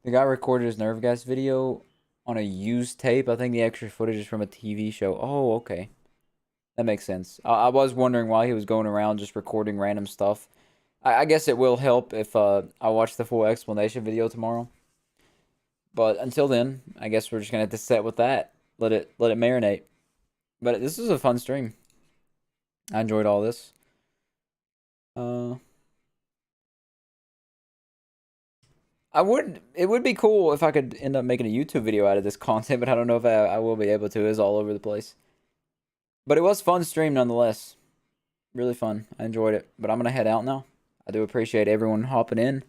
The guy recorded his nerve gas video on a used tape. I think the extra footage is from a TV show. Oh, okay. That makes sense. I was wondering why he was going around just recording random stuff. I guess it will help if I watch the full explanation video tomorrow. But until then, I guess we're just gonna have to set with that. Let it marinate. But this is a fun stream. I enjoyed all this. It would be cool if I could end up making a YouTube video out of this content, but I don't know if I will be able to. It's all over the place. But it was fun stream nonetheless. Really fun. I enjoyed it. But I'm going to head out now. I do appreciate everyone hopping in.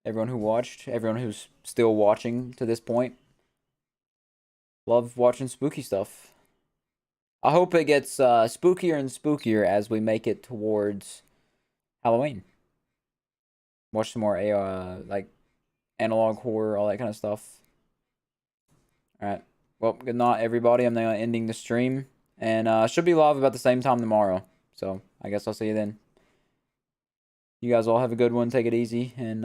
Everyone who watched. Everyone who's still watching to this point. Love watching spooky stuff. I hope it gets spookier and spookier as we make it towards Halloween. Watch some more like analog horror, all that kind of stuff. Alright. Well, good night, everybody. I'm now ending the stream. And should be live about the same time tomorrow. So, I guess I'll see you then. You guys all have a good one. Take it easy. And